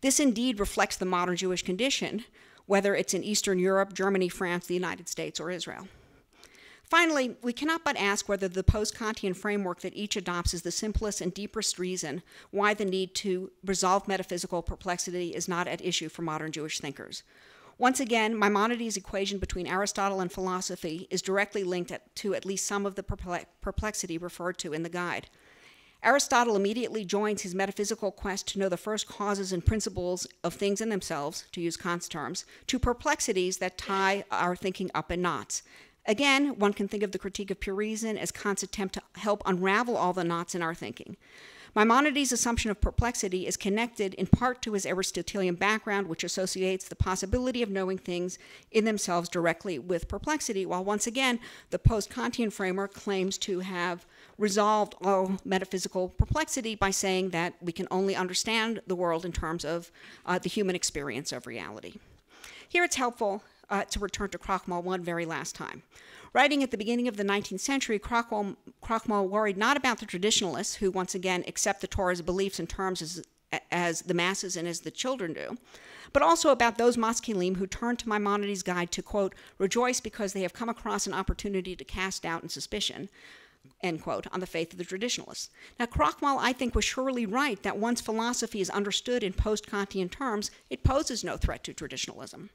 This indeed reflects the modern Jewish condition, whether it's in Eastern Europe, Germany, France, the United States, or Israel. Finally, we cannot but ask whether the post-Kantian framework that each adopts is the simplest and deepest reason why the need to resolve metaphysical perplexity is not at issue for modern Jewish thinkers. Once again, Maimonides' equation between Aristotle and philosophy is directly linked to at least some of the perplexity referred to in the guide. Aristotle immediately joins his metaphysical quest to know the first causes and principles of things in themselves, to use Kant's terms, to perplexities that tie our thinking up in knots. Again, one can think of the Critique of Pure Reason as Kant's attempt to help unravel all the knots in our thinking. Maimonides' assumption of perplexity is connected in part to his Aristotelian background, which associates the possibility of knowing things in themselves directly with perplexity, while once again, the post-Kantian framework claims to have resolved all metaphysical perplexity by saying that we can only understand the world in terms of the human experience of reality. Here it's helpful to return to Krochmal one very last time. Writing at the beginning of the 19th century, Krochmal worried not about the traditionalists, who once again accept the Torah's beliefs and terms as the masses and as the children do, but also about those Maskilim who turn to Maimonides' guide to, quote, rejoice because they have come across an opportunity to cast doubt and suspicion, end quote, on the faith of the traditionalists. Now, Krochmal, I think, was surely right that once philosophy is understood in post-Kantian terms, it poses no threat to traditionalism.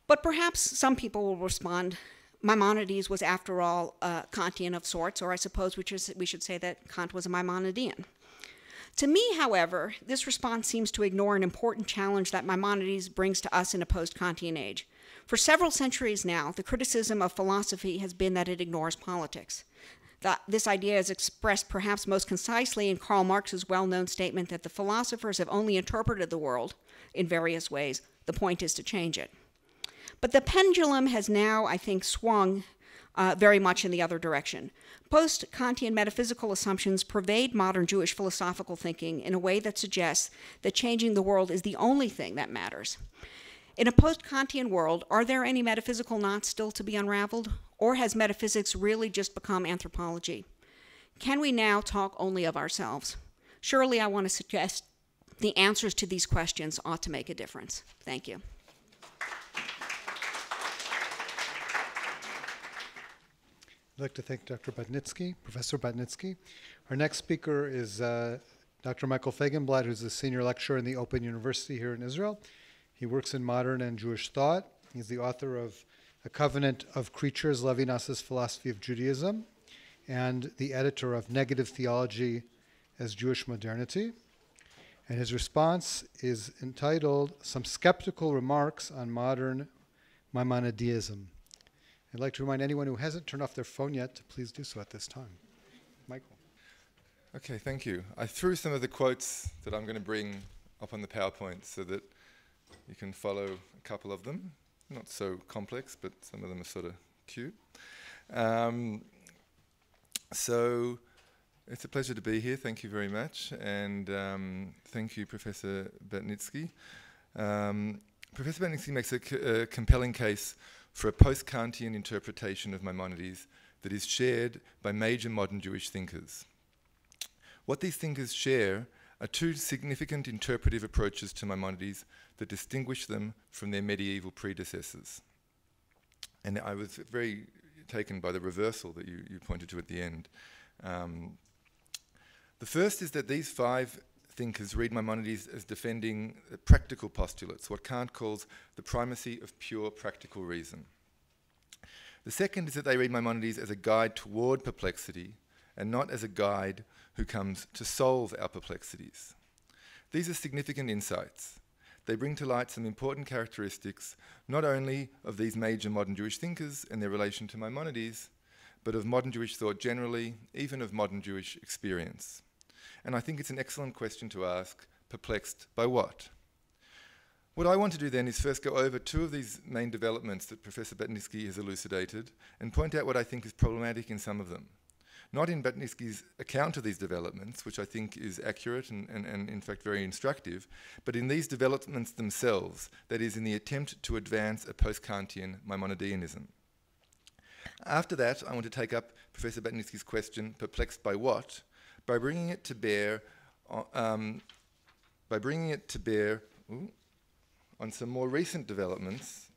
But perhaps some people will respond, Maimonides was, after all, a Kantian of sorts, or I suppose we should say that Kant was a Maimonidean. To me, however, this response seems to ignore an important challenge that Maimonides brings to us in a post-Kantian age. For several centuries now, the criticism of philosophy has been that it ignores politics. This idea is expressed perhaps most concisely in Karl Marx's well-known statement that the philosophers have only interpreted the world in various ways. The point is to change it. But the pendulum has now, I think, swung very much in the other direction. Post-Kantian metaphysical assumptions pervade modern Jewish philosophical thinking in a way that suggests that changing the world is the only thing that matters. In a post-Kantian world, are there any metaphysical knots still to be unraveled? Or has metaphysics really just become anthropology? Can we now talk only of ourselves? Surely I want to suggest the answers to these questions ought to make a difference. Thank you. I'd like to thank Dr. Batnitzky, Professor Batnitzky. Our next speaker is Dr. Michael Fagenblat, who's a senior lecturer in the Open University here in Israel. He works in modern and Jewish thought. He's the author of A Covenant of Creatures, Levinas's Philosophy of Judaism, and the editor of Negative Theology as Jewish Modernity. And his response is entitled Some Skeptical Remarks on Modern Maimonideism. I'd like to remind anyone who hasn't turned off their phone yet to please do so at this time. Michael. Okay, thank you. I threw some of the quotes that I'm going to bring up on the PowerPoint so that you can follow a couple of them. Not so complex, but some of them are sort of cute. So it's a pleasure to be here. Thank you very much. And thank you, Professor Batnitzky. Professor Batnitzky makes a compelling case for a post-Kantian interpretation of Maimonides that is shared by major modern Jewish thinkers. What these thinkers share are two significant interpretive approaches to Maimonides that distinguish them from their medieval predecessors. And I was very taken by the reversal that you pointed to at the end. The first is that these five thinkers read Maimonides as defending practical postulates, what Kant calls the primacy of pure practical reason. The second is that they read Maimonides as a guide toward perplexity and not as a guide who comes to solve our perplexities. These are significant insights. They bring to light some important characteristics not only of these major modern Jewish thinkers and their relation to Maimonides, but of modern Jewish thought generally, even of modern Jewish experience. And I think it's an excellent question to ask, perplexed by what? What I want to do then is first go over two of these main developments that Professor Batnitzky has elucidated and point out what I think is problematic in some of them. Not in Batnitzky's account of these developments, which I think is accurate and in fact very instructive, but in these developments themselves, that is, in the attempt to advance a post-Kantian Maimonideanism. After that, I want to take up Professor Batnitzky's question, perplexed by what? By bringing it to bear on some more recent developments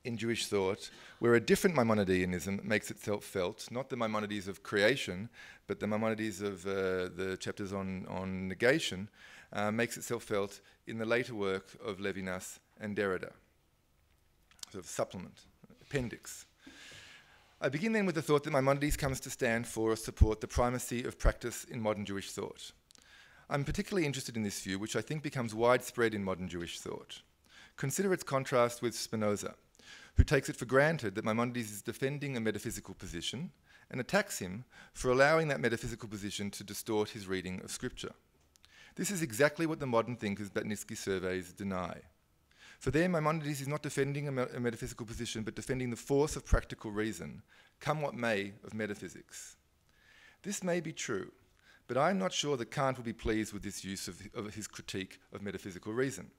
in Jewish thought, where a different Maimonideanism makes itself felt, not the Maimonides of creation, but the Maimonides of the chapters on negation, makes itself felt in the later work of Levinas and Derrida. Sort of supplement, appendix. I begin then with the thought that Maimonides comes to stand for or support the primacy of practice in modern Jewish thought. I'm particularly interested in this view, which I think becomes widespread in modern Jewish thought. Consider its contrast with Spinoza, who takes it for granted that Maimonides is defending a metaphysical position and attacks him for allowing that metaphysical position to distort his reading of Scripture. This is exactly what the modern thinkers Batnitzky surveys deny. For them, Maimonides is not defending a metaphysical position, but defending the force of practical reason, come what may of metaphysics. This may be true, but I'm not sure that Kant will be pleased with this use of his critique of metaphysical reason.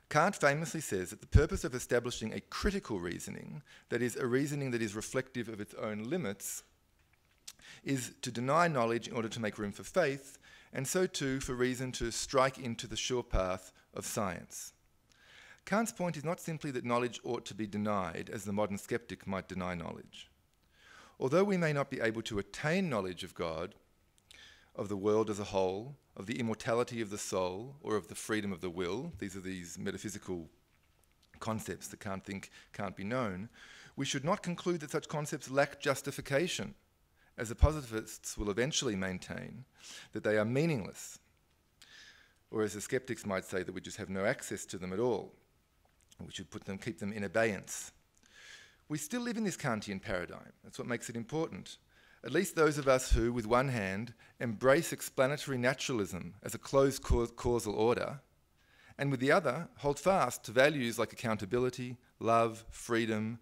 Kant famously says that the purpose of establishing a critical reasoning, that is, a reasoning that is reflective of its own limits, is to deny knowledge in order to make room for faith, and so too for reason to strike into the sure path of science. Kant's point is not simply that knowledge ought to be denied, as the modern skeptic might deny knowledge. Although we may not be able to attain knowledge of God, of the world as a whole, of the immortality of the soul, or of the freedom of the will, these are these metaphysical concepts that Kant think can't be known, we should not conclude that such concepts lack justification, as the positivists will eventually maintain that they are meaningless, or as the skeptics might say that we just have no access to them at all. We should keep them in abeyance. We still live in this Kantian paradigm. That's what makes it important. At least those of us who, with one hand, embrace explanatory naturalism as a closed causal order, and with the other, hold fast to values like accountability, love, freedom,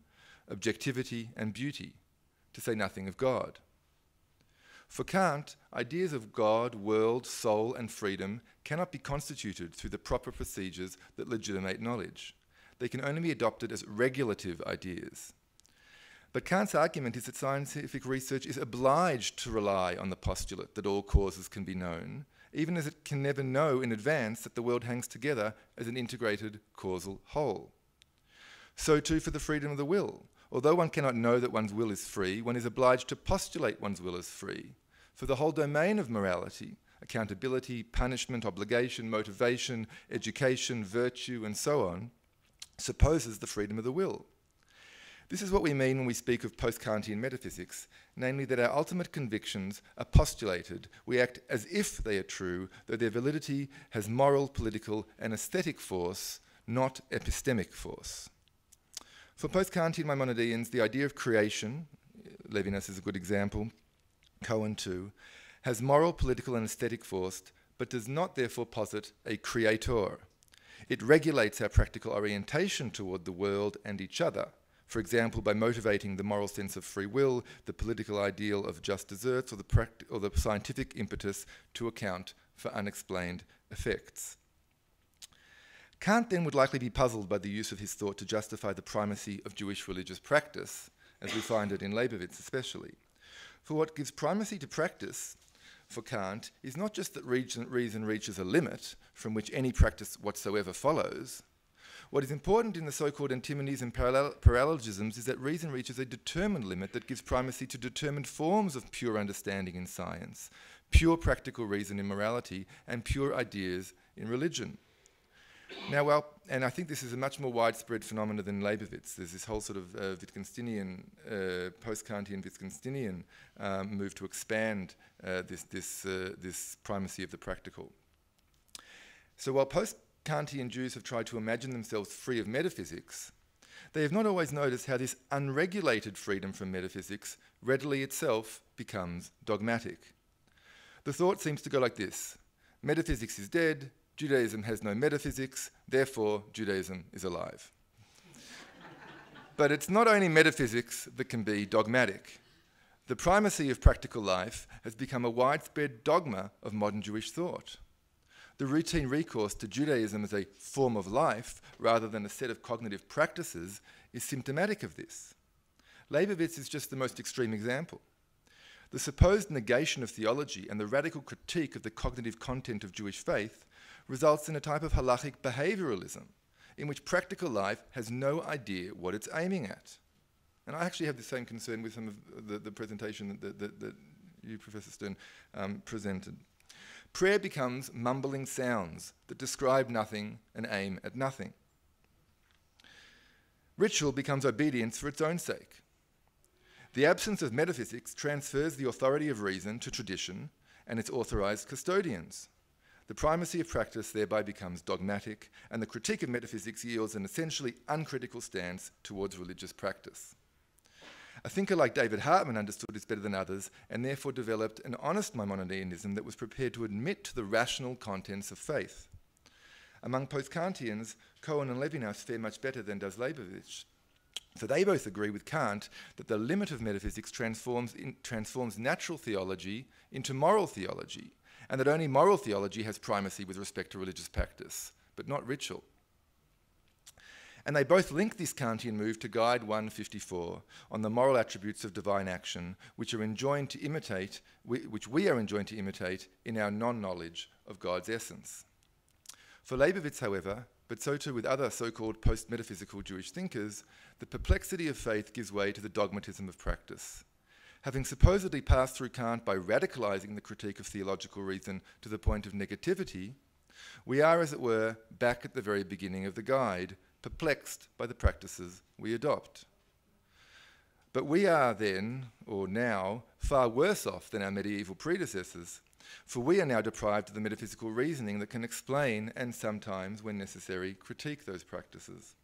objectivity, and beauty, to say nothing of God. For Kant, ideas of God, world, soul, and freedom cannot be constituted through the proper procedures that legitimate knowledge. They can only be adopted as regulative ideas. But Kant's argument is that scientific research is obliged to rely on the postulate that all causes can be known, even as it can never know in advance that the world hangs together as an integrated causal whole. So too for the freedom of the will. Although one cannot know that one's will is free, one is obliged to postulate one's will as free. For the whole domain of morality, accountability, punishment, obligation, motivation, education, virtue, and so on, supposes the freedom of the will. This is what we mean when we speak of post-Kantian metaphysics, namely that our ultimate convictions are postulated. We act as if they are true, though their validity has moral, political, and aesthetic force, not epistemic force. For post-Kantian Maimonideans, the idea of creation, Levinas is a good example, Cohen too, has moral, political, and aesthetic force, but does not therefore posit a creator. It regulates our practical orientation toward the world and each other, for example, by motivating the moral sense of free will, the political ideal of just deserts, or the scientific impetus to account for unexplained effects. Kant then would likely be puzzled by the use of his thought to justify the primacy of Jewish religious practice, as we find it in Leibowitz especially. For what gives primacy to practice for Kant is not just that reason reaches a limit from which any practice whatsoever follows. What is important in the so-called antinomies and parallelisms is that reason reaches a determined limit that gives primacy to determined forms of pure understanding in science, pure practical reason in morality, and pure ideas in religion. Now, well, and I think this is a much more widespread phenomenon than Leibowitz. There's this whole sort of Wittgensteinian, post-Kantian Wittgensteinian move to expand this primacy of the practical. So while post-Kantian Jews have tried to imagine themselves free of metaphysics, they have not always noticed how this unregulated freedom from metaphysics readily itself becomes dogmatic. The thought seems to go like this: metaphysics is dead, Judaism has no metaphysics, therefore Judaism is alive. But it's not only metaphysics that can be dogmatic. The primacy of practical life has become a widespread dogma of modern Jewish thought. The routine recourse to Judaism as a form of life rather than a set of cognitive practices is symptomatic of this. Leibowitz is just the most extreme example. The supposed negation of theology and the radical critique of the cognitive content of Jewish faith results in a type of halachic behavioralism in which practical life has no idea what it's aiming at. And I actually have the same concern with some of the presentation that you, Professor Stern, presented. Prayer becomes mumbling sounds that describe nothing and aim at nothing. Ritual becomes obedience for its own sake. The absence of metaphysics transfers the authority of reason to tradition and its authorized custodians. The primacy of practice thereby becomes dogmatic, and the critique of metaphysics yields an essentially uncritical stance towards religious practice. A thinker like David Hartman understood this better than others, and therefore developed an honest Maimonideanism that was prepared to admit to the rational contents of faith. Among post-Kantians, Cohen and Levinas fare much better than does Leibowitz. So they both agree with Kant that the limit of metaphysics transforms natural theology into moral theology, and that only moral theology has primacy with respect to religious practice, but not ritual. And they both link this Kantian move to Guide 154 on the moral attributes of divine action, which we are enjoined to imitate in our non-knowledge of God's essence. For Leibowitz, however, but so too with other so-called post-metaphysical Jewish thinkers, the perplexity of faith gives way to the dogmatism of practice. Having supposedly passed through Kant by radicalizing the critique of theological reason to the point of negativity, we are, as it were, back at the very beginning of the guide, perplexed by the practices we adopt. But we are then, or now, far worse off than our medieval predecessors, for we are now deprived of the metaphysical reasoning that can explain and sometimes, when necessary, critique those practices.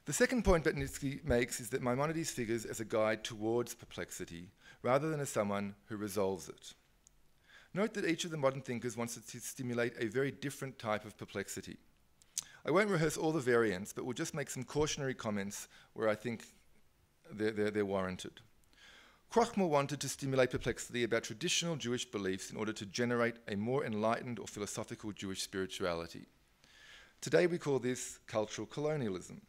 The second point Batnitzky makes is that Maimonides figures as a guide towards perplexity, rather than as someone who resolves it. Note that each of the modern thinkers wants to stimulate a very different type of perplexity. I won't rehearse all the variants, but we'll just make some cautionary comments where I think they're warranted. Krochmal wanted to stimulate perplexity about traditional Jewish beliefs in order to generate a more enlightened or philosophical Jewish spirituality. Today we call this cultural colonialism.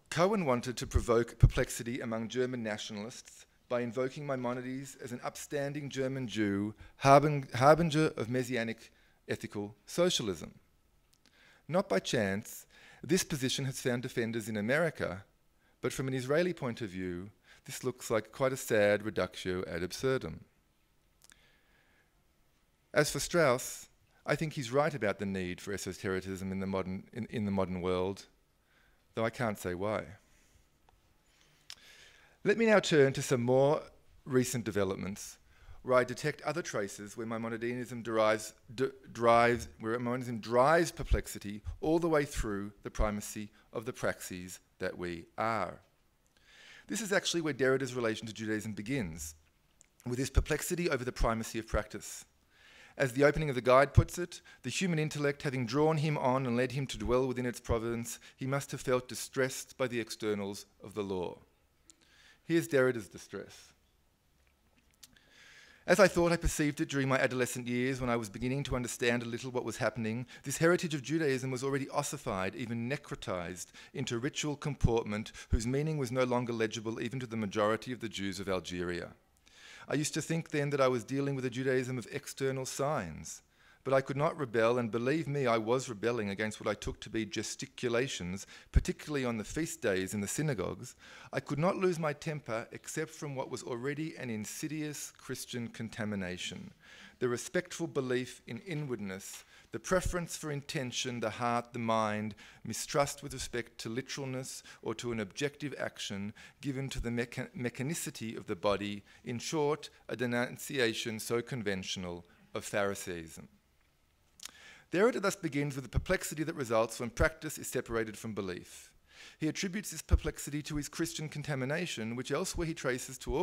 Cohen wanted to provoke perplexity among German nationalists by invoking Maimonides as an upstanding German Jew, harbinger of messianic ethical socialism. Not by chance, this position has found defenders in America, but from an Israeli point of view, this looks like quite a sad reductio ad absurdum. As for Strauss, I think he's right about the need for esotericism in the modern world, though I can't say why. Let me now turn to some more recent developments where I detect other traces where Maimonideanism drives perplexity all the way through the primacy of the praxes that we are. This is actually where Derrida's relation to Judaism begins, with his perplexity over the primacy of practice. As the opening of the guide puts it, the human intellect having drawn him on and led him to dwell within its province, he must have felt distressed by the externals of the law. Here's Derrida's distress. As I thought I perceived it during my adolescent years when I was beginning to understand a little what was happening, this heritage of Judaism was already ossified, even necrotized, into ritual comportment whose meaning was no longer legible even to the majority of the Jews of Algeria. I used to think then that I was dealing with a Judaism of external signs, but I could not rebel, and believe me, I was rebelling against what I took to be gesticulations, particularly on the feast days in the synagogues. I could not lose my temper except from what was already an insidious Christian contamination, the respectful belief in inwardness, the preference for intention, the heart, the mind, mistrust with respect to literalness or to an objective action given to the mechanicity of the body, in short, a denunciation so conventional of Pharisaism. Derrida thus begins with the perplexity that results when practice is separated from belief. He attributes this perplexity to his Christian contamination, which elsewhere he traces to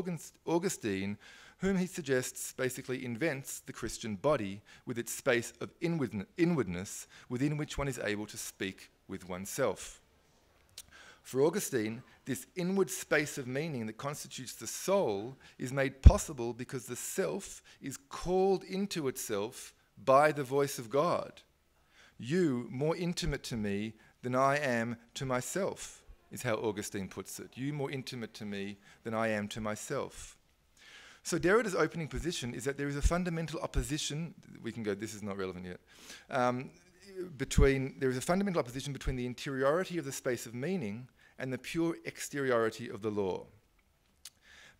Augustine, whom he suggests basically invents the Christian body with its space of inwardness within which one is able to speak with oneself. For Augustine, this inward space of meaning that constitutes the soul is made possible because the self is called into itself by the voice of God. You, more intimate to me than I am to myself, is how Augustine puts it. You, more intimate to me than I am to myself. So Derrida's opening position is that there is a fundamental opposition, we can go, this is not relevant yet, there is a fundamental opposition between the interiority of the space of meaning and the pure exteriority of the law.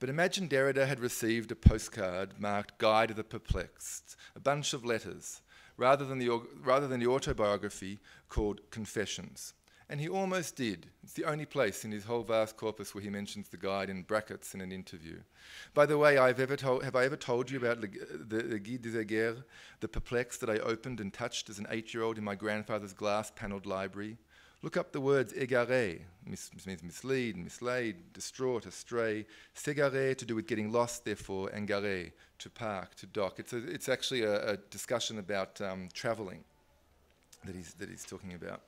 But imagine Derrida had received a postcard marked Guide of the Perplexed, a bunch of letters, rather than the autobiography called Confessions. And he almost did. It's the only place in his whole vast corpus where he mentions the guide in brackets in an interview. By the way, have I ever told you about the Guide des Aiguères, the Perplexed that I opened and touched as an 8-year-old in my grandfather's glass-panelled library? Look up the words égaré, means mislead, mislaid, distraught, astray. S'égarer, to do with getting lost, therefore, and garer, to park, to dock. It's actually a discussion about travelling that he's talking about.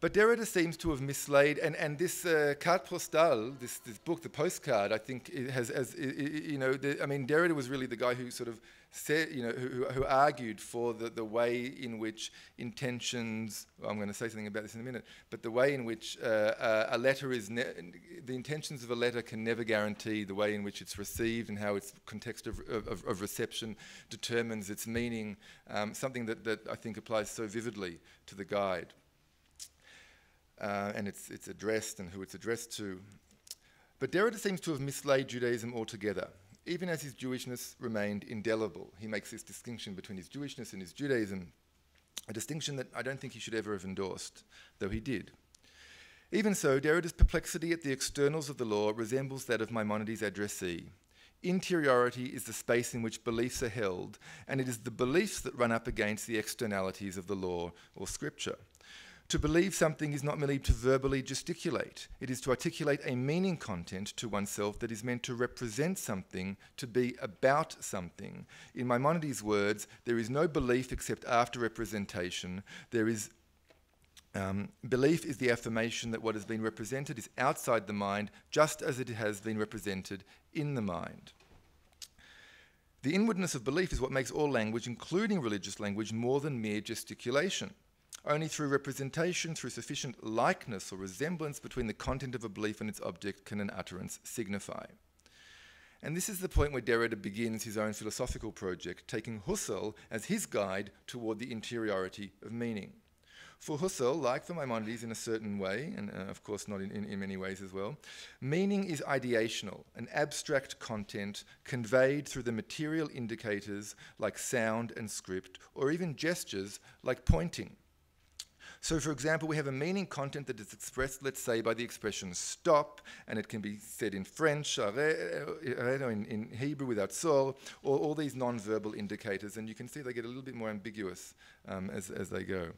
But Derrida seems to have mislaid, and this carte postale, this book, the postcard, I think it has, Derrida was really the guy who sort of said, who argued for the way in which intentions, I'm going to say something about this in a minute, but the way in which a letter is, the intentions of a letter can never guarantee the way in which it's received and how its context of reception determines its meaning, something that I think applies so vividly to the guide. And it's addressed and who it's addressed to. But Derrida seems to have mislaid Judaism altogether, even as his Jewishness remained indelible. He makes this distinction between his Jewishness and his Judaism, a distinction that I don't think he should ever have endorsed, though he did. Even so, Derrida's perplexity at the externals of the law resembles that of Maimonides' addressee. Interiority is the space in which beliefs are held, and it is the beliefs that run up against the externalities of the law or scripture. To believe something is not merely to verbally gesticulate. It is to articulate a meaning content to oneself that is meant to represent something, to be about something. In Maimonides' words, there is no belief except after representation. Belief is the affirmation that what has been represented is outside the mind, just as it has been represented in the mind. The inwardness of belief is what makes all language, including religious language, more than mere gesticulation. Only through representation, through sufficient likeness or resemblance between the content of a belief and its object can an utterance signify. And this is the point where Derrida begins his own philosophical project, taking Husserl as his guide toward the interiority of meaning. For Husserl, like for Maimonides in a certain way, and of course not in many ways as well, meaning is ideational, an abstract content conveyed through the material indicators like sound and script, or even gestures like pointing. So, for example, we have a meaning content that is expressed, let's say, by the expression stop, and it can be said in French, or in Hebrew with atzor, or all these non-verbal indicators, and you can see they get a little bit more ambiguous as they go.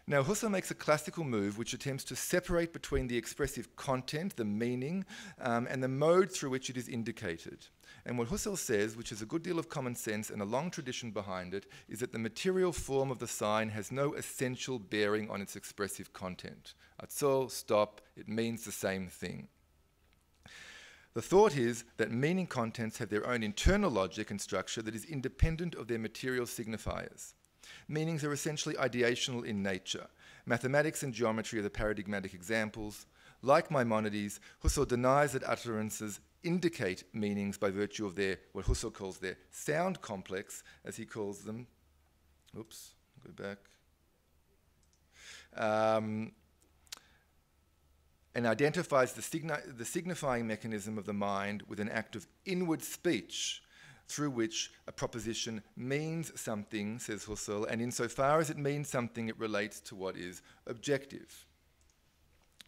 Now, Husserl makes a classical move which attempts to separate between the expressive content, the meaning, and the mode through which it is indicated. And what Husserl says, which has a good deal of common sense and a long tradition behind it, is that the material form of the sign has no essential bearing on its expressive content. Atzor, stop, it means the same thing. The thought is that meaning contents have their own internal logic and structure that is independent of their material signifiers. Meanings are essentially ideational in nature. Mathematics and geometry are the paradigmatic examples. Like Maimonides, Husserl denies that utterances indicate meanings by virtue of their, what Husserl calls their sound complex, as he calls them. Oops, go back. And identifies the signifying mechanism of the mind with an act of inward speech, through which a proposition means something, says Husserl, and insofar as it means something, it relates to what is objective.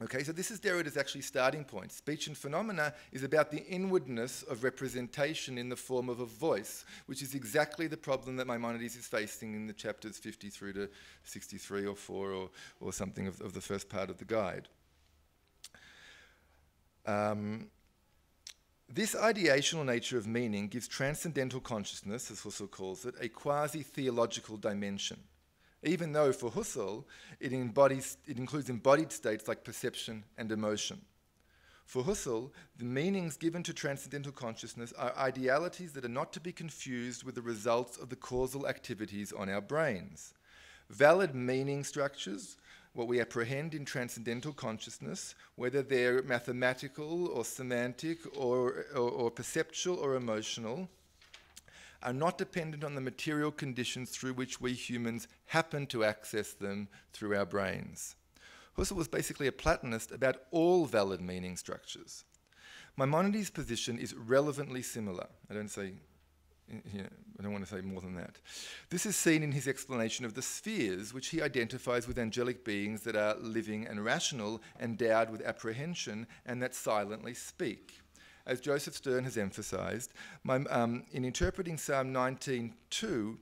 Okay, so this is Derrida's actually starting point. Speech and phenomena is about the inwardness of representation in the form of a voice, which is exactly the problem that Maimonides is facing in the chapters 50 through to 63 or 4 or something of the first part of the guide. This ideational nature of meaning gives transcendental consciousness, as Husserl calls it, a quasi-theological dimension, even though for Husserl it includes embodied states like perception and emotion. For Husserl, the meanings given to transcendental consciousness are idealities that are not to be confused with the results of the causal activities on our brains. Valid meaning structures, what we apprehend in transcendental consciousness, whether they're mathematical or semantic or perceptual or emotional, are not dependent on the material conditions through which we humans happen to access them through our brains. Husserl was basically a Platonist about all valid meaning structures. Maimonides' position is relevantly similar. I don't want to say more than that. This is seen in his explanation of the spheres, which he identifies with angelic beings that are living and rational, endowed with apprehension, and that silently speak. As Joseph Stern has emphasized, in interpreting Psalm 19:2,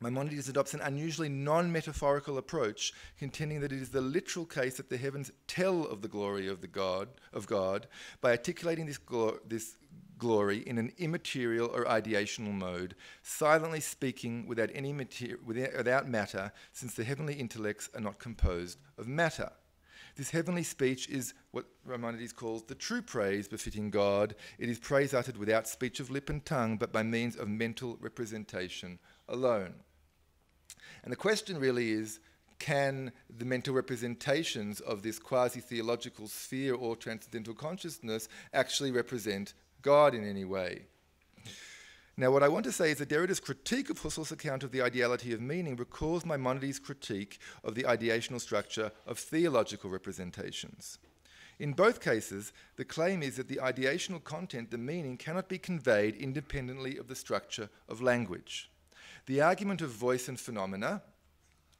Maimonides adopts an unusually non-metaphorical approach, contending that it is the literal case that the heavens tell of the glory of God by articulating this glory in an immaterial or ideational mode, silently speaking without matter, since the heavenly intellects are not composed of matter. This heavenly speech is what Maimonides calls the true praise befitting God. It is praise uttered without speech of lip and tongue, but by means of mental representation alone. And the question really is, can the mental representations of this quasi-theological sphere or transcendental consciousness actually represent God in any way? Now, what I want to say is that Derrida's critique of Husserl's account of the ideality of meaning recalls Maimonides' critique of the ideational structure of theological representations. In both cases, the claim is that the ideational content, the meaning, cannot be conveyed independently of the structure of language. The argument of voice and phenomena,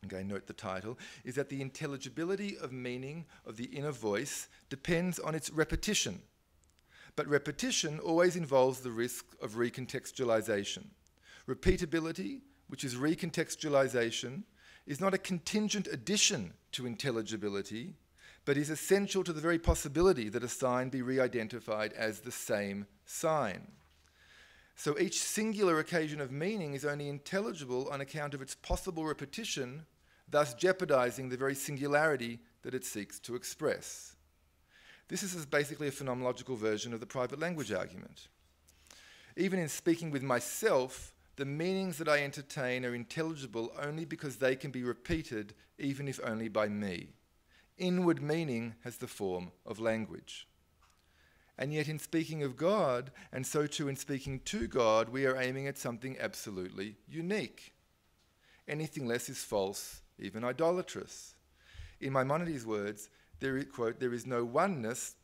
again note the title, is that the intelligibility of meaning of the inner voice depends on its repetition. But repetition always involves the risk of recontextualization. Repeatability, which is recontextualization, is not a contingent addition to intelligibility, but is essential to the very possibility that a sign be re-identified as the same sign. So each singular occasion of meaning is only intelligible on account of its possible repetition, thus jeopardizing the very singularity that it seeks to express. This is basically a phenomenological version of the private language argument. Even in speaking with myself, the meanings that I entertain are intelligible only because they can be repeated, even if only by me. Inward meaning has the form of language. And yet in speaking of God, and so too in speaking to God, we are aiming at something absolutely unique. Anything less is false, even idolatrous. In Maimonides' words, there is no oneness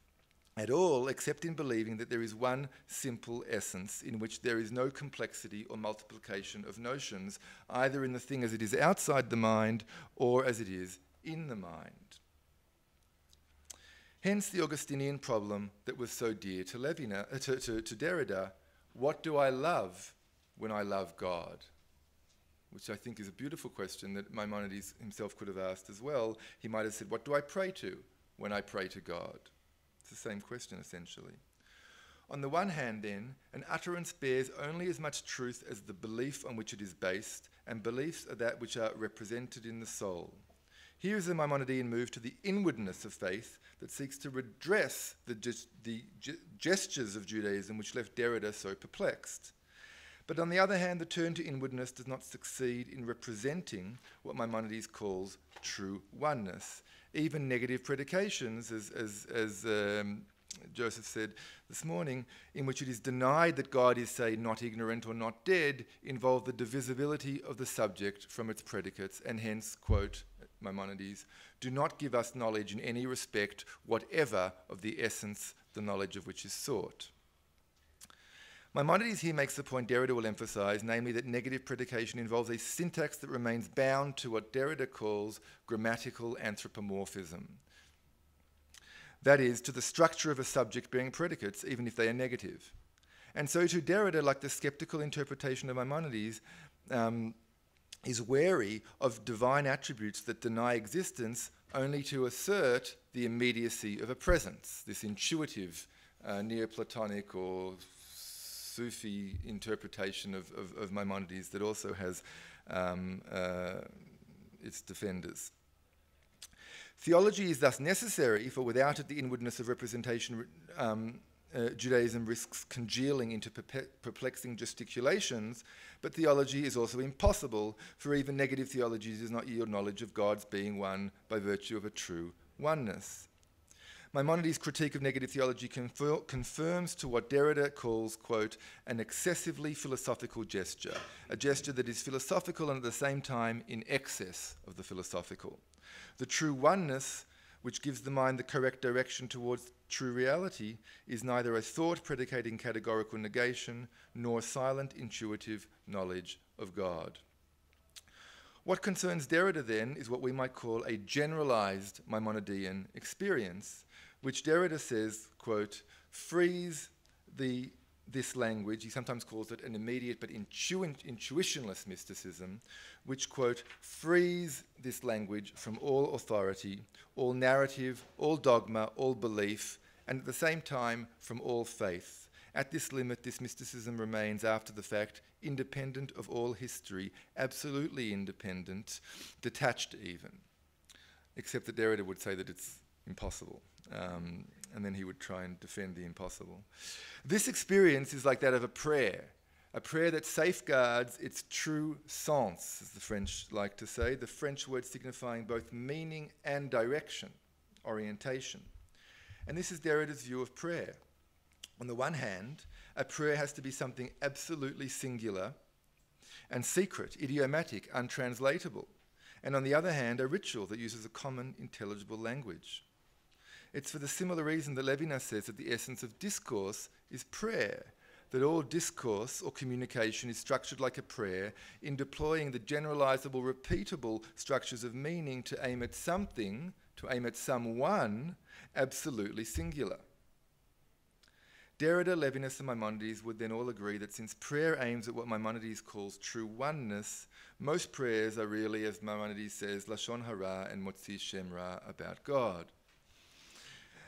at all except in believing that there is one simple essence in which there is no complexity or multiplication of notions, either in the thing as it is outside the mind or as it is in the mind. Hence the Augustinian problem that was so dear to Derrida, what do I love when I love God? Which I think is a beautiful question that Maimonides himself could have asked as well. He might have said, what do I pray to when I pray to God? It's the same question essentially. On the one hand then, an utterance bears only as much truth as the belief on which it is based, and beliefs are that which are represented in the soul. Here is a Maimonidean move to the inwardness of faith that seeks to redress the gestures of Judaism which left Derrida so perplexed. But on the other hand, the turn to inwardness does not succeed in representing what Maimonides calls true oneness. Even negative predications, as Joseph said this morning, in which it is denied that God is, say, not ignorant or not dead, involve the divisibility of the subject from its predicates, and hence, quote Maimonides, do not give us knowledge in any respect whatever of the essence, the knowledge of which is sought. Maimonides here makes the point Derrida will emphasize, namely that negative predication involves a syntax that remains bound to what Derrida calls grammatical anthropomorphism. That is, to the structure of a subject bearing predicates, even if they are negative. And so to Derrida, like the skeptical interpretation of Maimonides, is wary of divine attributes that deny existence only to assert the immediacy of a presence, this intuitive Neoplatonic or Sufi interpretation of Maimonides that also has its defenders. Theology is thus necessary, for without it the inwardness of representation Judaism risks congealing into perplexing gesticulations, but theology is also impossible, for even negative theology does not yield knowledge of God's being one by virtue of a true oneness. Maimonides' critique of negative theology confirms to what Derrida calls, quote, an excessively philosophical gesture, a gesture that is philosophical and at the same time in excess of the philosophical. The true oneness, which gives the mind the correct direction towards true reality, is neither a thought predicating categorical negation nor silent intuitive knowledge of God. What concerns Derrida then is what we might call a generalized Maimonidean experience, which Derrida says, quote, frees this language, he sometimes calls it an immediate but intuitionless mysticism, which, quote, frees this language from all authority, all narrative, all dogma, all belief, and at the same time from all faith. At this limit, this mysticism remains after the fact independent of all history, absolutely independent, detached even, except that Derrida would say that it's impossible. And then he would try and defend the impossible. This experience is like that of a prayer that safeguards its true sens, as the French like to say, the French word signifying both meaning and direction, orientation. And this is Derrida's view of prayer. On the one hand, a prayer has to be something absolutely singular and secret, idiomatic, untranslatable. And on the other hand, a ritual that uses a common, intelligible language. It's for the similar reason that Levinas says that the essence of discourse is prayer, that all discourse or communication is structured like a prayer in deploying the generalizable, repeatable structures of meaning to aim at something, to aim at someone, absolutely singular. Derrida, Levinas, and Maimonides would then all agree that since prayer aims at what Maimonides calls true oneness, most prayers are really, as Maimonides says, Lashon Hara and Motzi Shem Ra, about God.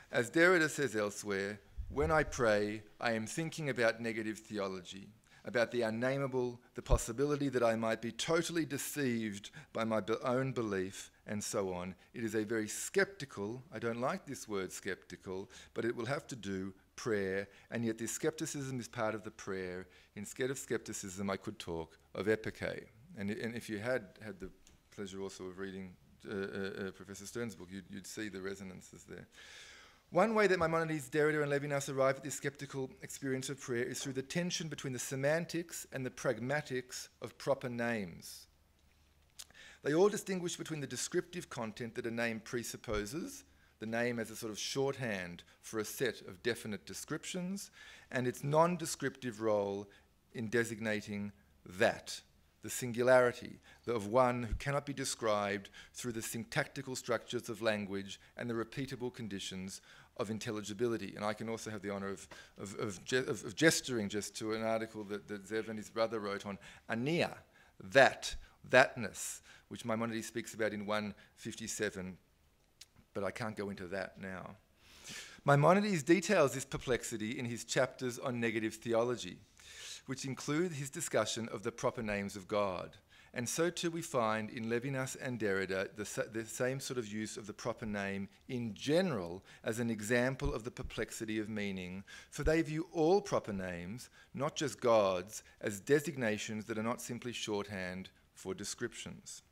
As Derrida says elsewhere, when I pray, I am thinking about negative theology, about the unnameable, the possibility that I might be totally deceived by my own belief, and so on. It is a very skeptical, I don't like this word skeptical, but it will have to do, prayer, and yet this skepticism is part of the prayer. Instead of skepticism, I could talk of epike. And if you had the pleasure also of reading Professor Stern's book, you'd see the resonances there. One way that Maimonides, Derrida, and Levinas arrive at this skeptical experience of prayer is through the tension between the semantics and the pragmatics of proper names. They all distinguish between the descriptive content that a name presupposes, the name as a sort of shorthand for a set of definite descriptions, and its non-descriptive role in designating that, the singularity of one who cannot be described through the syntactical structures of language and the repeatable conditions of intelligibility. And I can also have the honor of gesturing just to an article that Zev and his brother wrote on ania, thatness, which Maimonides speaks about in 157, but I can't go into that now. Maimonides details this perplexity in his chapters on negative theology, which include his discussion of the proper names of God. And so too we find in Levinas and Derrida the same sort of use of the proper name in general as an example of the perplexity of meaning, for they view all proper names, not just God's, as designations that are not simply shorthand for descriptions.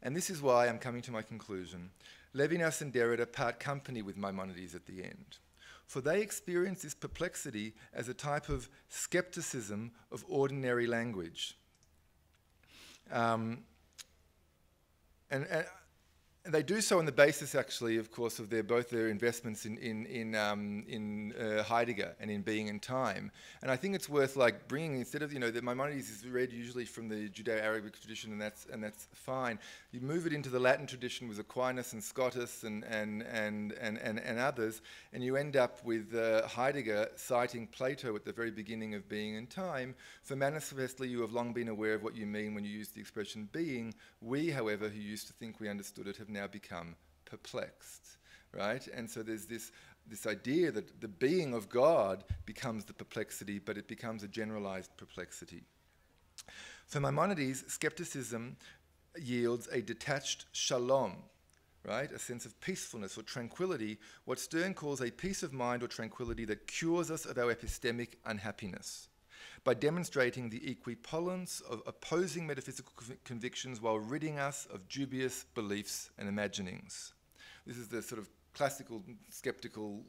And this is why I'm coming to my conclusion. Levinas and Derrida part company with Maimonides at the end, for they experience this perplexity as a type of skepticism of ordinary language. And they do so on the basis, actually, of course, of both their investments in Heidegger and in Being and Time. And I think it's worth bringing, instead of that Maimonides is read usually from the Judeo-Arabic tradition, and that's fine. You move it into the Latin tradition with Aquinas and Scotus and others, and you end up with Heidegger citing Plato at the very beginning of Being and Time. For manifestly, you have long been aware of what you mean when you use the expression being. We, however, who used to think we understood it, have now become perplexed, right? And so there's this idea that the being of God becomes the perplexity, but it becomes a generalized perplexity. For Maimonides, skepticism yields a detached shalom, right? A sense of peacefulness or tranquility, what Stern calls a peace of mind or tranquility that cures us of our epistemic unhappiness, by demonstrating the equipollence of opposing metaphysical convictions while ridding us of dubious beliefs and imaginings. This is the sort of classical skeptical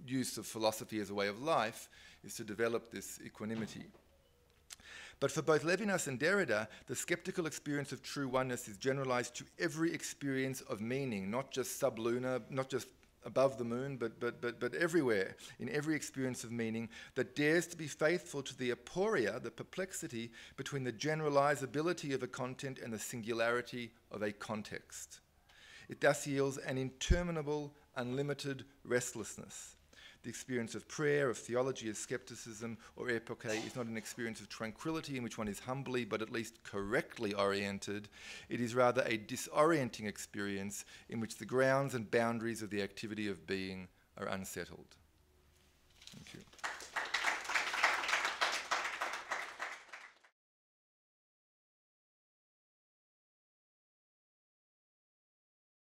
use of philosophy as a way of life, is to develop this equanimity. But for both Levinas and Derrida, the skeptical experience of true oneness is generalized to every experience of meaning, not just sublunar, not just above the moon, but everywhere, in every experience of meaning, that dares to be faithful to the aporia, the perplexity, between the generalizability of a content and the singularity of a context. It thus yields an interminable, unlimited restlessness. The experience of prayer, of theology as skepticism or epoche is not an experience of tranquility in which one is humbly but at least correctly oriented. It is rather a disorienting experience in which the grounds and boundaries of the activity of being are unsettled. Thank you.